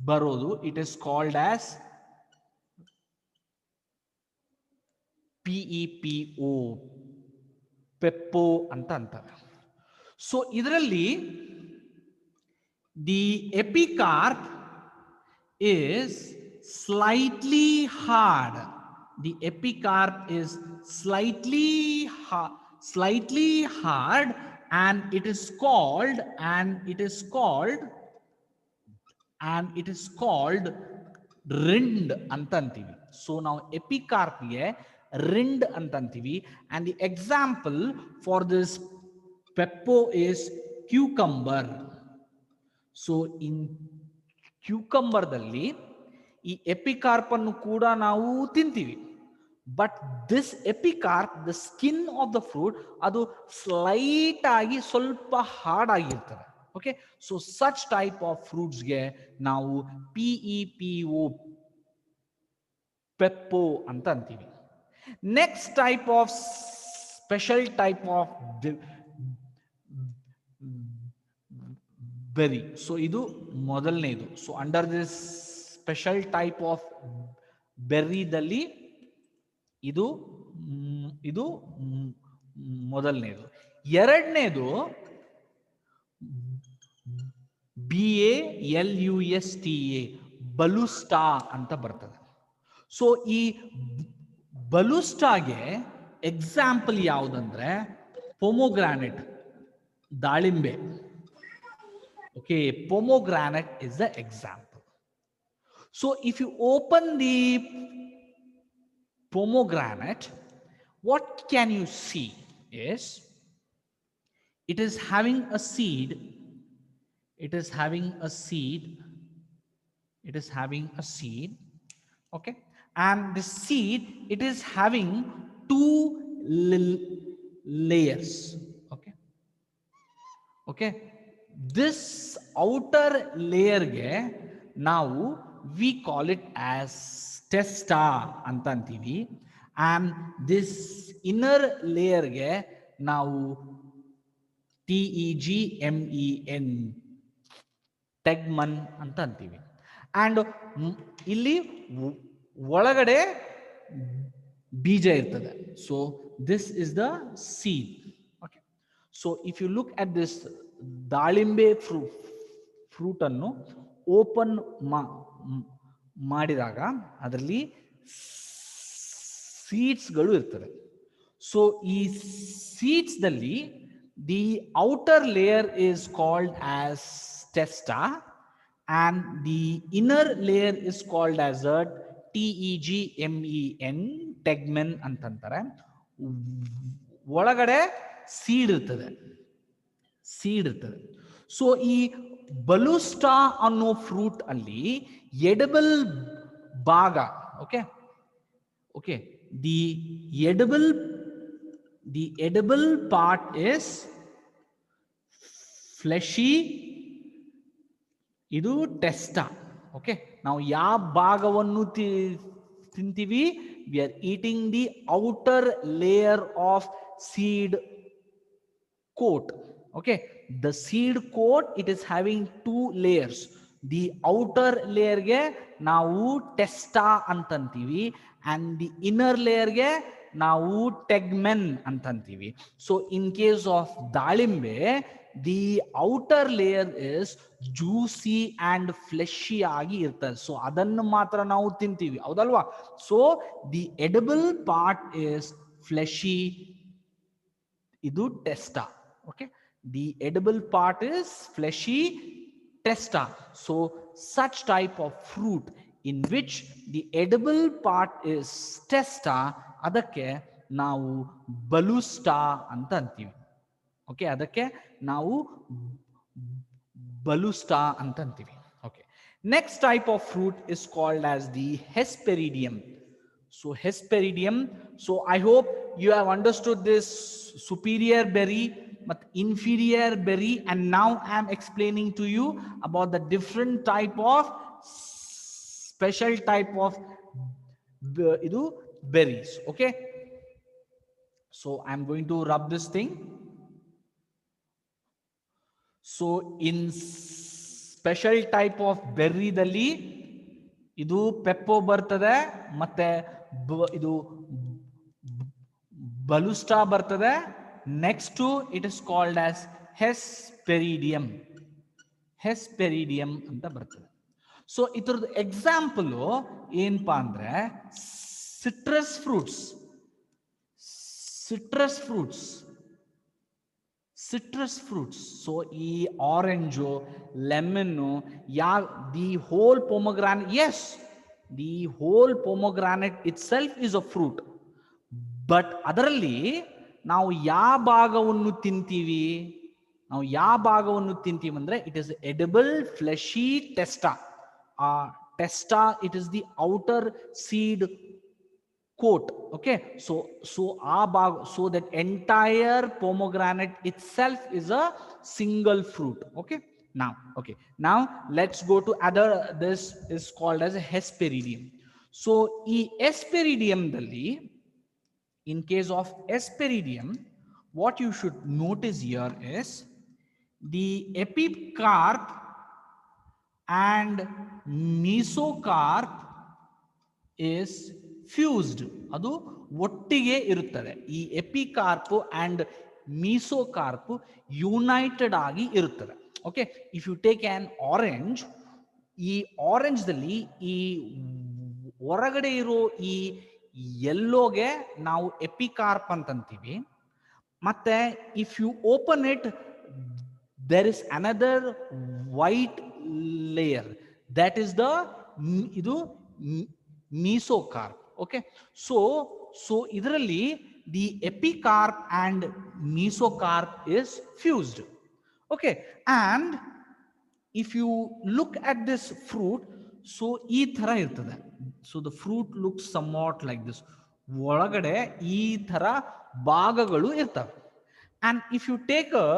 ಬರೋದು, it is called as PEPO, pepo ಅಂತ ಅಂತಾರೆ. ಸೊ ಇದರಲ್ಲಿ the epicarp is slightly hard. The epicarp is slightly hard, and it is called rind antantivi. So now epicarp ge rind antantivi, and the example for this peppo is cucumber. So in cucumber ದಲ್ಲಿ ಈ epicarp ಅನ್ನು ಕೂಡ ನಾವು ತಿಂತೀವಿ, but this epicarp, the skin of the fruit, ಅದು slight ಆಗಿ ಸ್ವಲ್ಪ hard ಆಗಿರ್ತದೆ. Okay, so such type of ಫ್ರೂಟ್ಸ್ಗೆ ನಾವು PEPO, ಪೆಪ್ಪೋ ಅಂತ ಅಂತೀವಿ. Next type of special type of berry. So ಇದು ಮೊದಲನೇದು. So under this special type of ಬೆರ್ರಿದಲ್ಲಿ ಇದು ಮೊದಲನೇದು. ಎರಡನೇದು BALUSTA, ಬಲೂಸ್ಟಾ ಅಂತ ಬರ್ತದೆ. ಸೊ ಈ ಬಲೂಸ್ಟಾಗೆ ಎಕ್ಸಾಂಪಲ್ ಯಾವುದಂದ್ರೆ ಪೊಮೊಗ್ರಾನೆಟ್, ದಾಳಿಂಬೆ. Okay, pomegranate is the example. So if you open the pomegranate, what can you see is it is having a seed. Okay, and the seed, it is having two layers. Okay, this outer layer ge ನಾವು we call it as testa ಅಂತ ಅಂತೀವಿ, and this inner layer ge ನಾವು TEGMEN, ಟೆಗ್ಮನ್ ಅಂತ ಅಂತೀವಿ. and ಇಲ್ಲಿ ಒಳಗಡೆ ಬೀಜ ಇರ್ತದೆ. so this is the seed. okay, so if you look at this ದಾಳಿಂಬೆ ಫ್ರೂಟ್ ಅನ್ನು ಓಪನ್ ಮಾಡಿದಾಗ ಅದರಲ್ಲಿ ಸೀಡ್ಸ್ ಗಳು ಇರ್ತದೆ. ಸೊ ಈ ಸೀಡ್ಸ್ ದಲ್ಲಿ the outer layer is called as testa, and the inner layer is called as a TEGMEN, tegmen ಅಂತಂತಾರೆ. ಒಳಗಡೆ ಸೀಡ್ ಇರ್ತದೆ. ಸೀಡ್ ಇರ್ತದೆ. ಸೊ ಈ ಬಲೂಸ್ಟಾ ಅನ್ನೋ ಫ್ರೂಟ್ ಅಲ್ಲಿ ಎಡಬಲ್ ಭಾಗ, okay okay, the edible part is fleshy, ಇದು ಟೆಸ್ಟಾ. ಓಕೆ, ನಾವು ಯಾವ ಭಾಗವನ್ನು ತಿಂತೀವಿ? We are eating the outer layer of seed coat. Okay, the seed coat, it is having two layers. The outer layer ge ನಾವು ಟೆಸ್ಟಾ ಅಂತಂತೀವಿ, and the inner layer ge ನಾವು ಟೆಗ್ಮೆನ್ ಅಂತಂತೀವಿ. So in case of ದಾಳಿಂಬೆ, the outer layer is juicy and fleshy ಆಗಿ ಇರ್ತದೆ. So ಅದನ್ನು ಮಾತ್ರ ನಾವು ತಿಂತೀವಿ, ಹೌದಲ್ವಾ? So the edible part is fleshy, ಇದು ಟೆಸ್ಟಾ. Okay, the edible part is fleshy testa. So such type of fruit in which the edible part is testa, ಅದಕ್ಕೆ ನಾವು ಬಲೂಸ್ಟಾ ಅಂತ ಅಂತೀವಿ. ಓಕೆ, ಅದಕ್ಕೆ ನಾವು ಬಲೂಸ್ಟಾ ಅಂತ ಅಂತೀವಿ. Okay, next type of fruit is called as the hesperidium. So Hesperidium. So I hope you have understood this superior berry but inferior berry, and now I am explaining to you about the different type of special type of berries. Okay, so I am going to rub this thing. So in special type of berry dalli ಇದು ಪೆಪ್ಪೋ ಬರ್ತದೆ, ಮತ್ತೆ ಇದು balausta ಬರ್ತದೆ. Next it is called as hesperidium. Hesperidium ಅಂತ ಬರ್ತದೆ. So ಇದ್ರದ್ದು example ಏನಪ್ಪಾ ಅಂದ್ರೆ citrus fruits. Citrus fruits citrus fruits. So ಈ orange, lemon, the whole pomegranate, yes, the whole pomegranate itself is a fruit. But ಅದರಲ್ಲಿ ನಾವು ಯಾವ ಭಾಗವನ್ನು ತಿಂತೀವಿ? ನಾವು ಯಾವ ಭಾಗವನ್ನು ತಿಂತೀವಿ ಅಂದ್ರೆ it is edible fleshy testa. ಆ testa, it is the outer seed coat. Okay, so so that entire pomegranate itself is a single fruit. Okay, now let's go to other. This is called as a hesperidium. So e hesperidium dalli, in case of hesperidium, what you should notice here is the epicarp and mesocarp is fused. ಅದು ಒಟ್ಟಿಗೆ ಇರುತ್ತದೆ. ಈ ಎಪಿಕಾರ್ಪ್ and ಮೀಸೋಕಾರ್ಪ್ united ಆಗಿ ಇರುತ್ತದೆ. Okay, if you take an orange, ಈ orange ದಲ್ಲಿ ಈ ಹೊರಗಡೆ ಇರೋ ಈ ಯೆಲ್ಲೋಗೆ ನಾವು ಎಪಿಕಾರ್ಪ್ ಅಂತಂತೀವಿ. ಮತ್ತೆ if you open it, there is another white layer, that is the ಇದು mesocarp. Okay, so idralli the epicarp and mesocarp is fused. Okay, and if you look at this fruit, so ee thara irtade. So the fruit looks somewhat like this. ಒಳಗಡೆ ಈ ತರ ಭಾಗಗಳು ಇರ್ತವೆ. and if you take a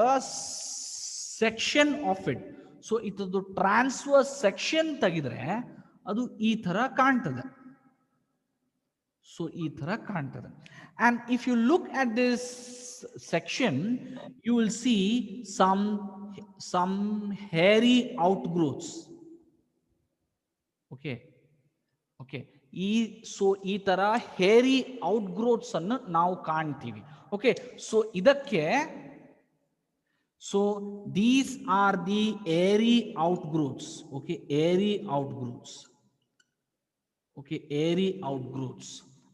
section of it, so ಇತದು transverse section ತೆಗೆದ್ರೆ ಅದು ಈ ತರ ಕಾಣ್ತದೆ. ಸೊ ಈ ತರ ಕಾಣ್ತದೆ. and if you look at this section, you will see some hairy outgrowths. okay ಈ ತರ ಹೇರಿ ಔಟ್ಗ್ರೋತ್ಸ್ ಅನ್ನು ನಾವು ಕಾಣ್ತೀವಿ. ಓಕೆ, ಸೊ ಇದಕ್ಕೆ, so these are the airy outgrowths. Okay, airy outgrowths. Okay, airy outgrowths.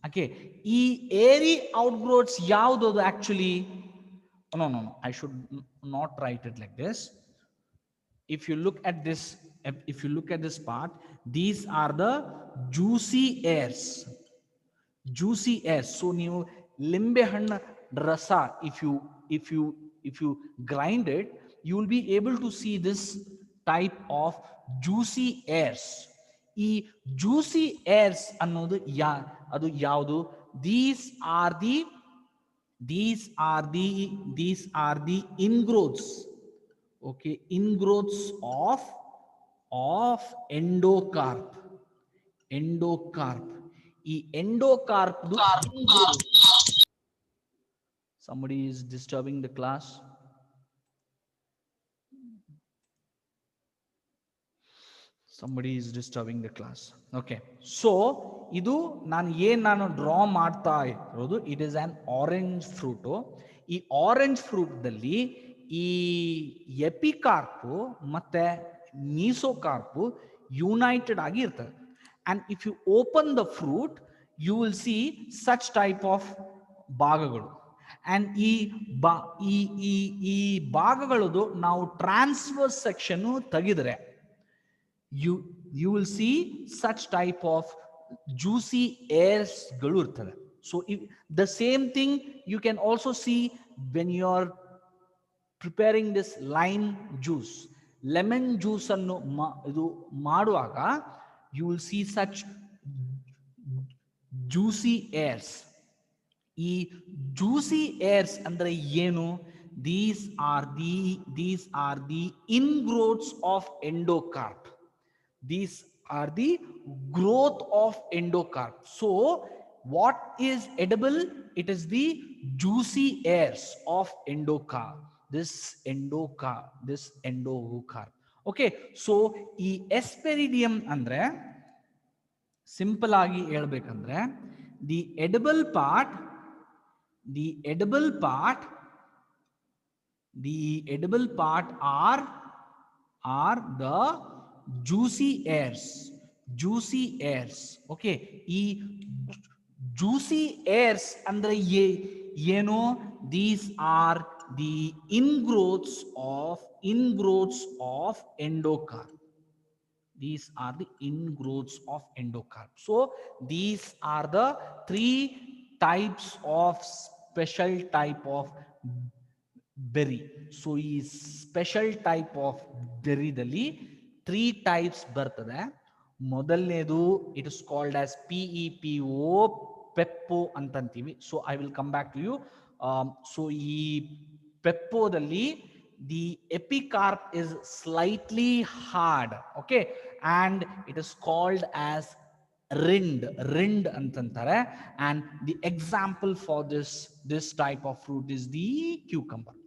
Okay, ಈ airy outgrowths ಯಾವುದು actually? No, I should not write it like this. If you look at this part, these are the juicy airs. Juicy airs. So ನೀವು ಲಿಂಬೆ ಹಣ್ಣು ರಸ, if you grind it, you will be able to see this type of juicy airs. ಈ juicy airs ಅನ್ನೋದು ಅದು ಯಾವುದು? these are the ingrowths, okay, ingrowths of endocarp. ಈ endocarp somebody is disturbing the class. Somebody is disturbing the class. Okay, so idu ನಾನು draw ಮಾಡ್ತಾ ಇರೋದು, it is an orange fruit. ಈ orange fruit ದಲ್ಲಿ ಈ ಎಪಿಕಾರ್ಪು ಮತ್ತೆ mesocarp united ಆಗಿ ಇರ್ತದೆ. And if you open the fruit you will see such type of ಭಾಗಗಳು. ಅಂಡ್ ಈ ಭಾಗಗಳದು ನಾವು ಟ್ರಾನ್ಸ್ವರ್ಸ್ ಸೆಕ್ಷನ್ ತೆಗೆದ್ರೆ you will see such type of juicy airs galu irtade. So the same thing you can also see when you are preparing this lime juice, lemon juice annu idu maduvaga you will see such juicy airs. ಈ juicy airs andre ಏನು? these are the ingrowths of endocarp. These are the growth of endocarp. So what is edible? It is the juicy airs of endocarp. This endocarp. Okay, so ಈ Hesperidium andre simple agi helbekandre the edible part are the juicy airs. Okay, ಈ juicy airs andre ಏನು? these are the ingrowths of endocarp. These are the ingrowths of endocarp. So these are the three types of special type of berry. So ಈ special type of berry ದಲ್ಲಿ 3 types ಬರ್ತದೆ. ಮೊದಲನೇದು it is called as PEPO, pepo ಅಂತಂತೀವಿ. So I will come back to you. So ಈ ಪೆಪ್ಪೋದಲ್ಲಿ the epicarp is slightly hard, okay, and it is called as rind ಅಂತಂತಾರೆ. And the example for this type of fruit is the cucumber.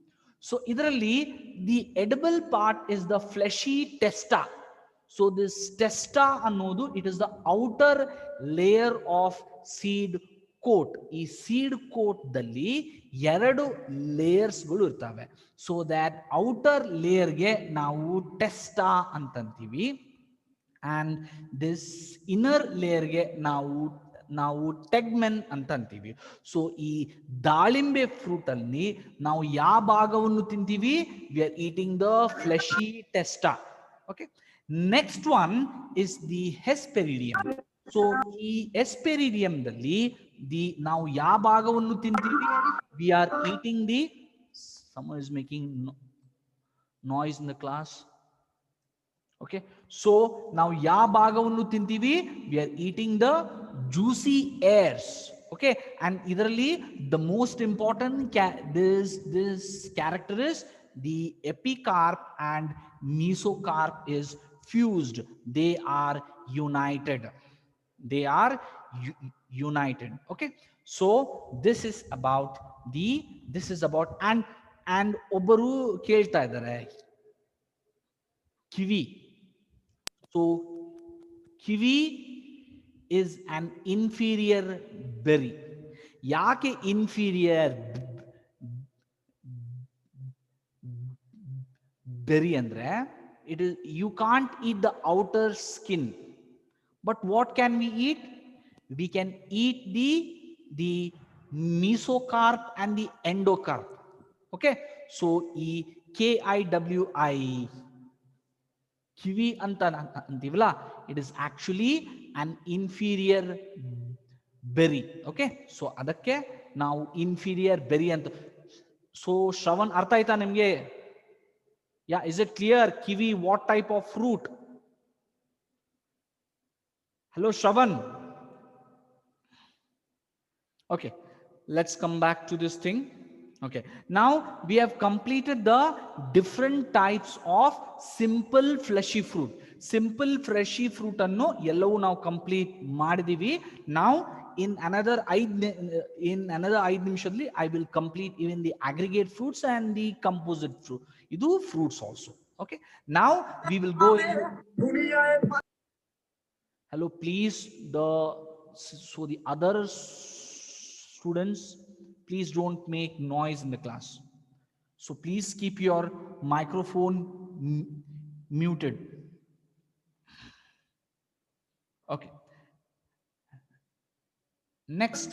So ಇದರಲ್ಲಿ the edible part is the fleshy testa. So this testa ಅನ್ನೋದು it is the outer layer of seed coat. ಈ seed coat ದಲ್ಲಿ 2 ಲೇಯರ್ಸ್ಗಳು ಇರ್ತವೆ. So that outer ಲೇಯರ್ಗೆ ನಾವು ಟೆಸ್ಟಾ ಅಂತಂತೀವಿ. And this inner ಲೇಯರ್ಗೆ ನಾವು ಟೆಗ್ಮೆನ್ ಅಂತ ಅಂತೀವಿ. So ಈ ದಾಳಿಂಬೆ ಫ್ರೂಟ್ ಅಲ್ಲಿ ನಾವು ಯಾವ ಭಾಗವನ್ನು ತಿಂತೀವಿ? We are eating the fleshy testa. Okay, next one is the hesperidium. So ಈ ಹೆಸ್ಪೆರಿಡಿಯಂದಲ್ಲಿ ನಾವು ಯಾವ ಭಾಗವನ್ನು ತಿಂತೀವಿ? We are eating the someone is making noise in the class. Okay, so ನಾವು ಯಾವ ಭಾಗವನ್ನು ತಿಂತೀವಿ? we are eating the juicy airs. Okay, and ಇದರಲ್ಲಿ the most important this character is the epicarp and mesocarp is fused. They are united. Okay, so this is about and ಒಬ್ಬರು ಕೇಳ್ತಾ ಇದ್ದಾರೆ ಕಿವಿ. So kiwi is an inferior berry. ಯಾಕೆ inferior berry ಅಂದ್ರೆ it is you can't eat the outer skin, but what can we eat? We can eat the mesocarp and the endocarp. Okay, so ಈ KIWI ಕಿವಿ ಅಂತ ಅಂತೀವಲ್ಲ, it is actually an inferior berry. Okay, so ಅದಕ್ಕೆ ನಾವು inferior berry ಅಂತ. So Shravan, ಅರ್ಥ ಆಯ್ತಾ ನಿಮ್ಗೆ? Yeah, is it clear? Kiwi, what type of fruit? Hello, Shravan. Okay, let's come back to this thing. Okay, now we have completed the different types of simple fleshy fruit. Simple fleshy fruit anno yellow now complete ಮಾಡಿದೀವಿ. Now in another 5 ನಿಮಿಷದಲ್ಲಿ I will complete even the aggregate fruits and the composite fruit. ಇದು fruits also. Okay, now we will go into. Hello, please, the other students, please don't make noise in the class. So please keep your microphone muted. Okay. Next,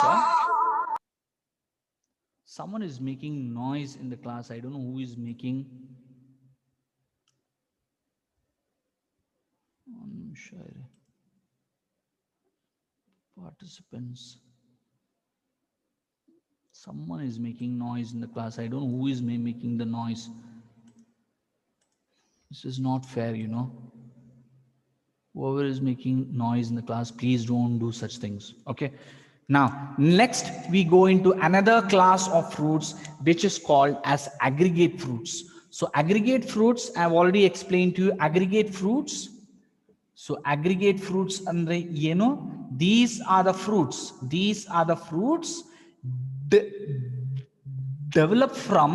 someone is making noise in the class. I don't know who is making. Participants. Someone is making noise in the class. I don't know who is making the noise. This is not fair, you know. Whoever is making noise in the class, please don't do such things. Okay. Now, next we go into another class of fruits, which is called as aggregate fruits. So aggregate fruits, I've already explained to you aggregate fruits. So aggregate fruits andre yeno, these are the fruits. These are the fruits developed from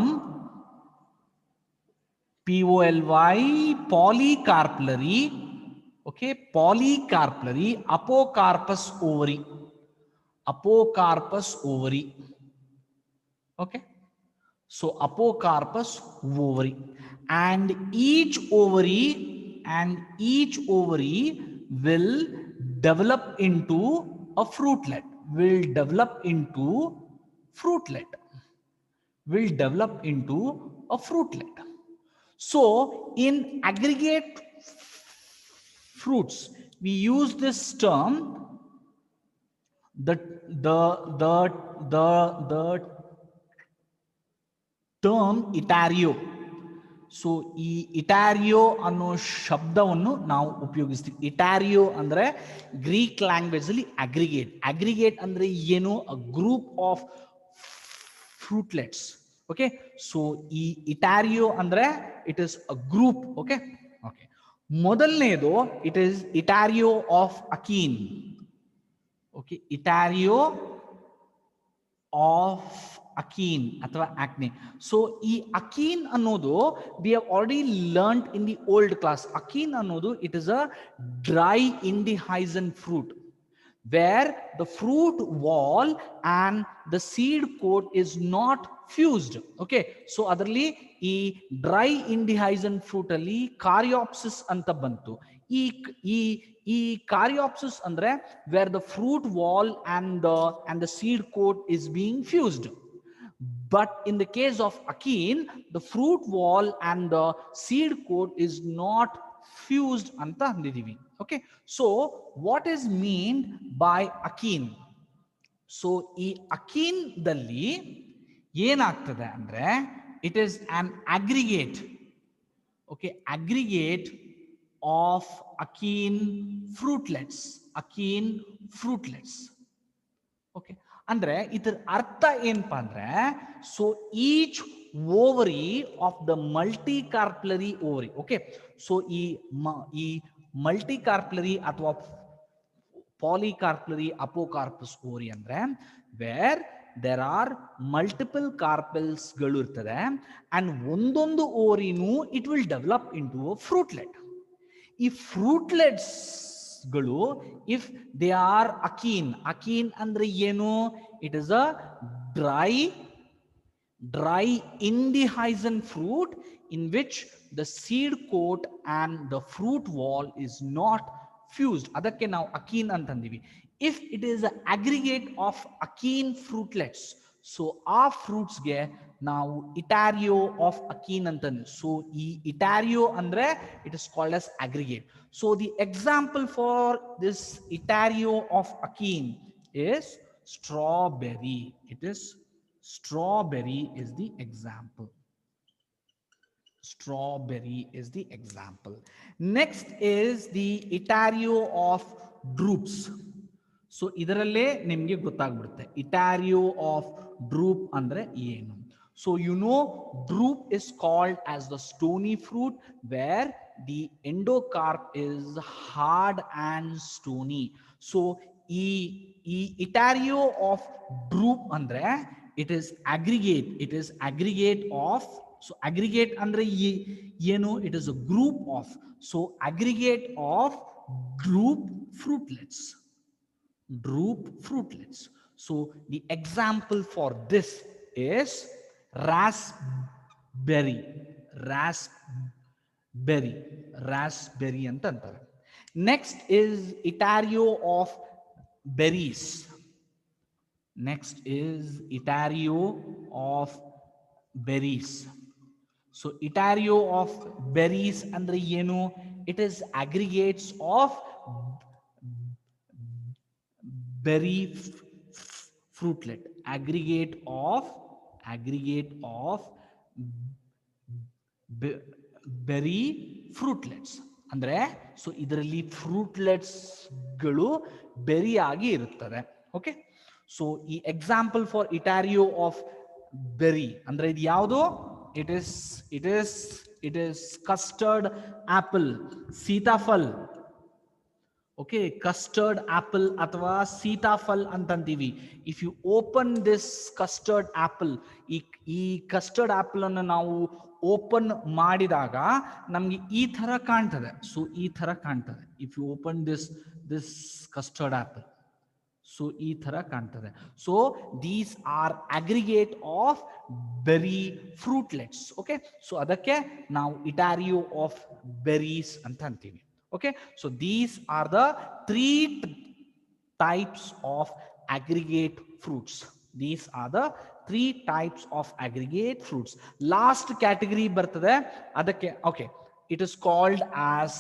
POLY, polycarpillary, okay, polycarpillary apocarpus ovary, apocarpus ovary, okay. So apocarpus ovary, and each ovary will develop into a fruitlet, will develop into a fruitlet. So in aggregate fruits, we use this term, the term etaerio. So ಈ etaerio ಅನ್ನೋ ಶಬ್ದವನ್ನು ನಾವು ಉಪಯೋಗಿಸ್ತೀವಿ. Etaerio ಅಂದ್ರೆ Greek language ಅಲ್ಲಿ aggregate. Aggregate ಅಂದ್ರೆ ಏನು? A group of fruitlets. Okay, so ಈ ಇಟಾರಿಯೋ ಅಂದ್ರೆ it is a group. Okay okay, ಮೊದಲನೇದು it is etaerio of achene. Okay, etaerio of achene ಅಥವಾ ಆಕ್ನೆ. ಸೊ ಈ ಅಕೀನ್ ಅನ್ನೋದು we have already learned in the old class. Achene ಅನ್ನೋದು it is a dry indehiscent fruit where the fruit wall and the seed coat is not fused. Okay, so ಅದರಲ್ಲಿ ಈ dry indehiscent fruit ಅಲ್ಲಿ ಕಾರಿಯಾಪ್ಸಿಸ್ ಅಂತ ಬಂತು. ಈ ಕಾರಿಯಾಪ್ಸಿಸ್ ಅಂದ್ರೆ where the fruit wall and the seed coat is being fused. But in the case of Akeen, the fruit wall and the seed coat is not fused anta andidivi. Okay, so what is meant by Akeen? So ಈ akin ದಲ್ಲಿ ಏನಾಗ್ತದೆ ಅಂದ್ರೆ it is an aggregate. Okay, aggregate of Akeen fruitlets. Akeen fruitlets. Okay, ಅಂದ್ರೆ ಇದರ ಅರ್ಥ ಏನಪ್ಪಾ ಅಂದ್ರೆ, so each ovary of the multicarpellary ovary. Okay, so ಈ ಮಲ್ಟಿಕಾರ್ಪ್ಲರಿ ಅಥವಾ ಪಾಲಿಕಾರ್ಪ್ಲರಿ ಅಪೋಕಾರ್ಪಸ್ ಓವರಿ ಅಂದ್ರೆ where there are multiple carpels ಗಳು ಇರ್ತದೆ ಅಂಡ್ ಒಂದೊಂದು ಓವರಿನೂ it will develop into a fruitlet. ಈ ಫ್ರೂಟ್ಲೆಟ್ಸ್ ಗಳು if they are achene, achene ಅಂದ್ರೆ ಏನು? It is a dry indehiscent fruit in which the seed coat and the fruit wall is not fused. ಅದಕ್ಕೆ ನಾವು achene ಅಂತಂದಿವಿ. If it is an aggregate of achene fruitlets, so ಆ ಫ್ರೂಟ್ಸ್ಗೆ ನಾವು etaerio of achene ಅಂತಂದ್ವಿ. So ಈ etaerio ಅಂದ್ರೆ it is called as aggregate. So the example for this etaerio of achene is strawberry. It is strawberry is the example. Strawberry is the example. Next is the Itario of droops. So ಇದರಲ್ಲೇ ನಿಮಗೆ ಗೊತ್ತಾಗ್ಬಿಡುತ್ತೆ etaerio of drupe ಅಂದ್ರೆ ಏನು. So you know drupe is called as the stony fruit where the endocarp is hard and stony. So ಈ etaerio of drupe ಅಂದ್ರೆ it is aggregate of. So aggregate ಅಂದ್ರೆ ಏನು, it is a group of. So aggregate of drupe fruitlets. So the example for this is raspberry ಅಂತ ಅಂತಾರೆ. Next is Itario of berries. So Itario of berries ಅಂದ್ರೆ ಏನು, it is aggregates of berry fruitlet. Aggregate of berry fruitlets ಅಂದ್ರೆ so ಇದರಲ್ಲಿ fruitlets ಗಳು berry ಆಗಿ ಇರುತ್ತದೆ. Okay, so ಈ example for etaerio of berry ಅಂದ್ರೆ ಇದು ಯಾವುದು, it is custard apple, sitaphal. Okay, custard apple ಅಥವಾ ಸೀತಾಫಲ್ ಅಂತಂತೀವಿ. If you open this custard apple, ಈ ಕಸ್ಟರ್ಡ್ ಆಪಲ್ ಅನ್ನು ನಾವು ಓಪನ್ ಮಾಡಿದಾಗ ನಮ್ಗೆ ಈ ತರ ಕಾಣ್ತದೆ. ಸೊ ಈ ತರ ಕಾಣ್ತದೆ if you open this custard apple. So ಈ ತರ ಕಾಣ್ತದೆ. So these are aggregate of berry fruitlets. Okay, so ಅದಕ್ಕೆ ನಾವು ಇಟಾರಿಯೋ ಆಫ್ ಬೆರೀಸ್ ಅಂತ ಅಂತೀವಿ. Okay, so these are the three types of aggregate fruits. Last category ಬರ್ತದೆ ಅದಕ್ಕೆ. Okay, it is called as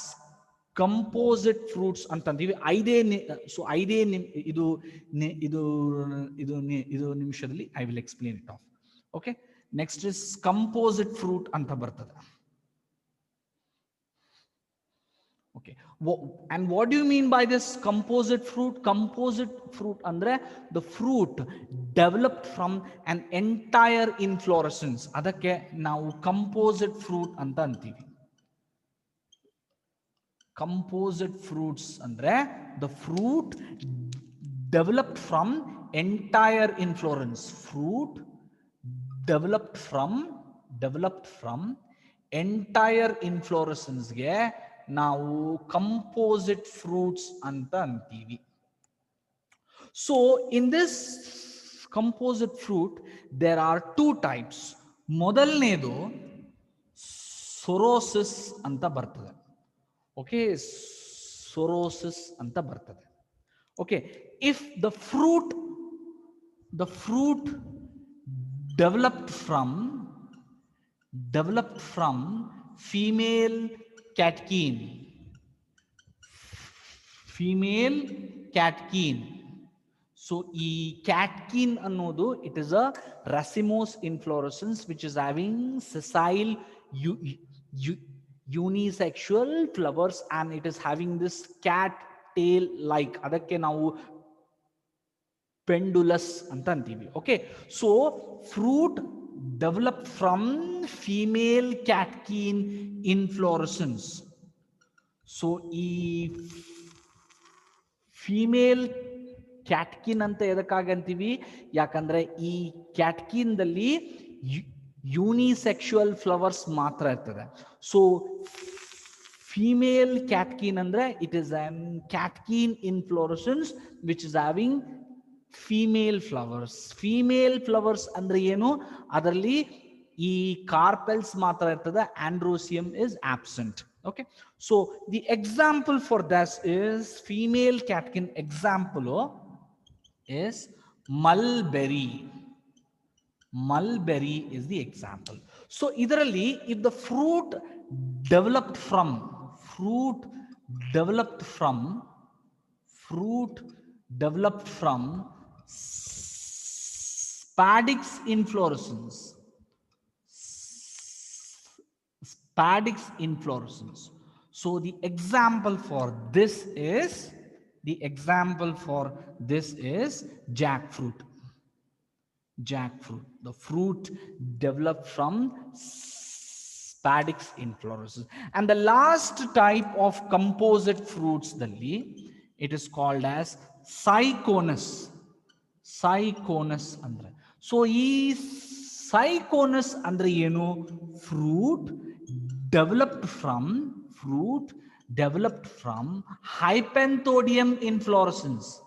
composite fruits ಅಂತಂತೀವಿ. ಐದೇ ನಿಮಿಷದಲ್ಲಿ I will explain it off. Okay, next is composite fruit ಅಂತ ಬರ್ತದೆ. Okay, and what do you mean by this composite fruit? Composite fruit andre the fruit developed from an entire inflorescence. Adakke ನಾವು composite fruit anta antivi. Composite fruits andre the fruit developed from entire inflorescence. Fruit developed from entire inflorescence ge ನಾವು composite fruits ಅಂತ ಅಂತೀವಿ. So in this composite fruit there are two types. ಮೊದಲನೇದು sorosis ಅಂತ ಬರ್ತದೆ. Okay, sorosis ಅಂತ ಬರ್ತದೆ. Okay, if the fruit developed from female catkin. So ಈ catkin ಅನ್ನೋದು it is a racemose inflorescence which is having sessile unisexual flowers and it is having this cat tail like. ಅದಕ್ಕೆ ನಾವು ಪೆಂಡುಲಸ್ ಅಂತ ಅಂತೀವಿ. Okay, so fruit developed from female catkin inflorescence. So ಈ female catkin ಅಂತ ಎದಕ್ಕಾಗಂತೀವಿ, ಯಾಕಂದ್ರೆ ಈ catkin ದಲ್ಲಿ ಯೂನಿಸೆಕ್ಸುವಲ್ flowers ಮಾತ್ರ ಇರ್ತದೆ. ಸೊ ಫೀಮೇಲ್ ಕ್ಯಾಟ್ಕಿನ್ ಅಂದ್ರೆ it is an catkin inflorescence which is having female flowers ಅಂದ್ರೆ ಏನು, ಅದರಲ್ಲಿ ಈ ಕಾರ್ಪೆಲ್ಸ್ ಮಾತ್ರ ಇರ್ತದೆ, androecium is absent. Okay, so the example for this is female catkin. Example is mulberry is the example. So idaralli if the fruit developed from spadix inflorescence spadix inflorescence. So the example for this is jackfruit. Jackfruit. The fruit developed from spadix inflorescence. And the last type of composite fruits, it is called as cyconus. Cyconus andre. So ee cyconus andre yenu fruit developed from Hypanthodium inflorescence.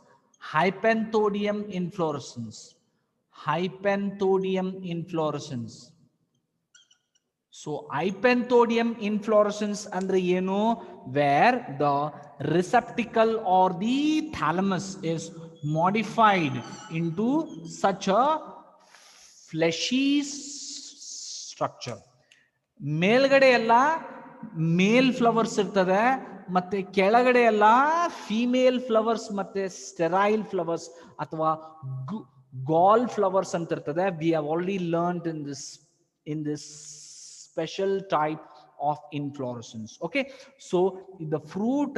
Hypanthodium inflorescence. Hypanthodium inflorescence. So Hypanthodium inflorescence andre ಏನು, where the receptacle or the thalamus is modified into such a fleshy structure. ಮೇಲ್ಗಡೆ ಎಲ್ಲ ಮೇಲ್ flowers ಇರ್ತದೆ, ಮತ್ತೆ ಕೆಳಗಡೆ ಎಲ್ಲ female flowers ಮತ್ತೆ sterile flowers ಅಥವಾ ಗಾಲ್ flowers ಅಂತ ಇರ್ತದೆ. V have already learned in this special type of inflorescence. Okay, so the fruit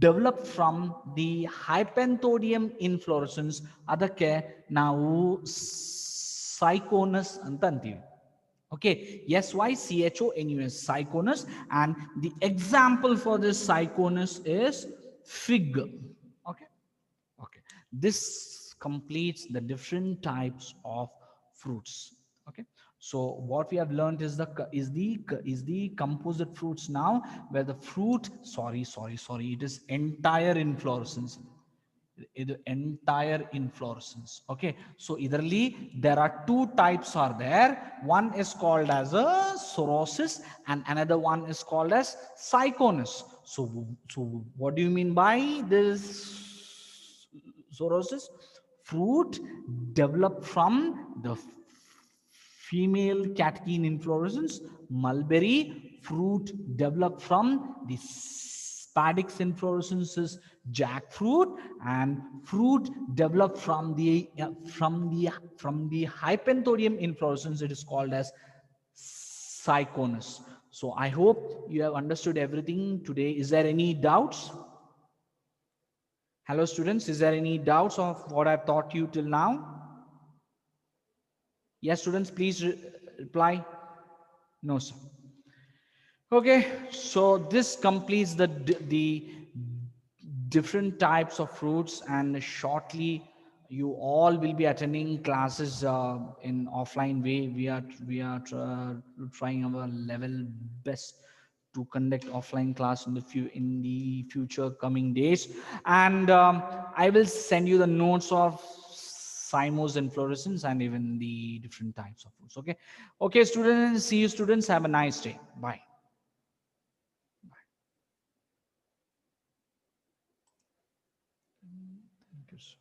developed from the Hypanthodium inflorescence, ಅದಕ್ಕೆ ನಾವು cyconus ಅಂತ ಅಂತೀವಿ. Okay, Syconus, cyconus, and the example for this cyconus is fig. Okay, okay, this completes the different types of fruits. Okay, so what we have learned is the composite fruits now, where the fruit, sorry, it is entire inflorescence. The entire inflorescence. Okay, so idರಲ್ಲಿ there are two types are there. One is called as a sorosis and another one is called as cyconus. So what do you mean by this sorosis? Fruit developed from the female catkin inflorescence. Mulberry fruit developed from the spadix inflorescences. Jackfruit and fruit developed from the Hypanthodium inflorescence. It is called as cyconus. So I hope you have understood everything today. Is there any doubts? Hello students, is there any doubts of what I've taught you till now? Yes students, please reply. No sir. Okay, so this completes the different types of fruits, and shortly you all will be attending classes in offline way. We are trying our level best to conduct offline class in the future coming days, and I will send you the notes of cymos inflorescence and even the different types of fruits. Okay students, see you students, have a nice day. Bye. Thank you, sir.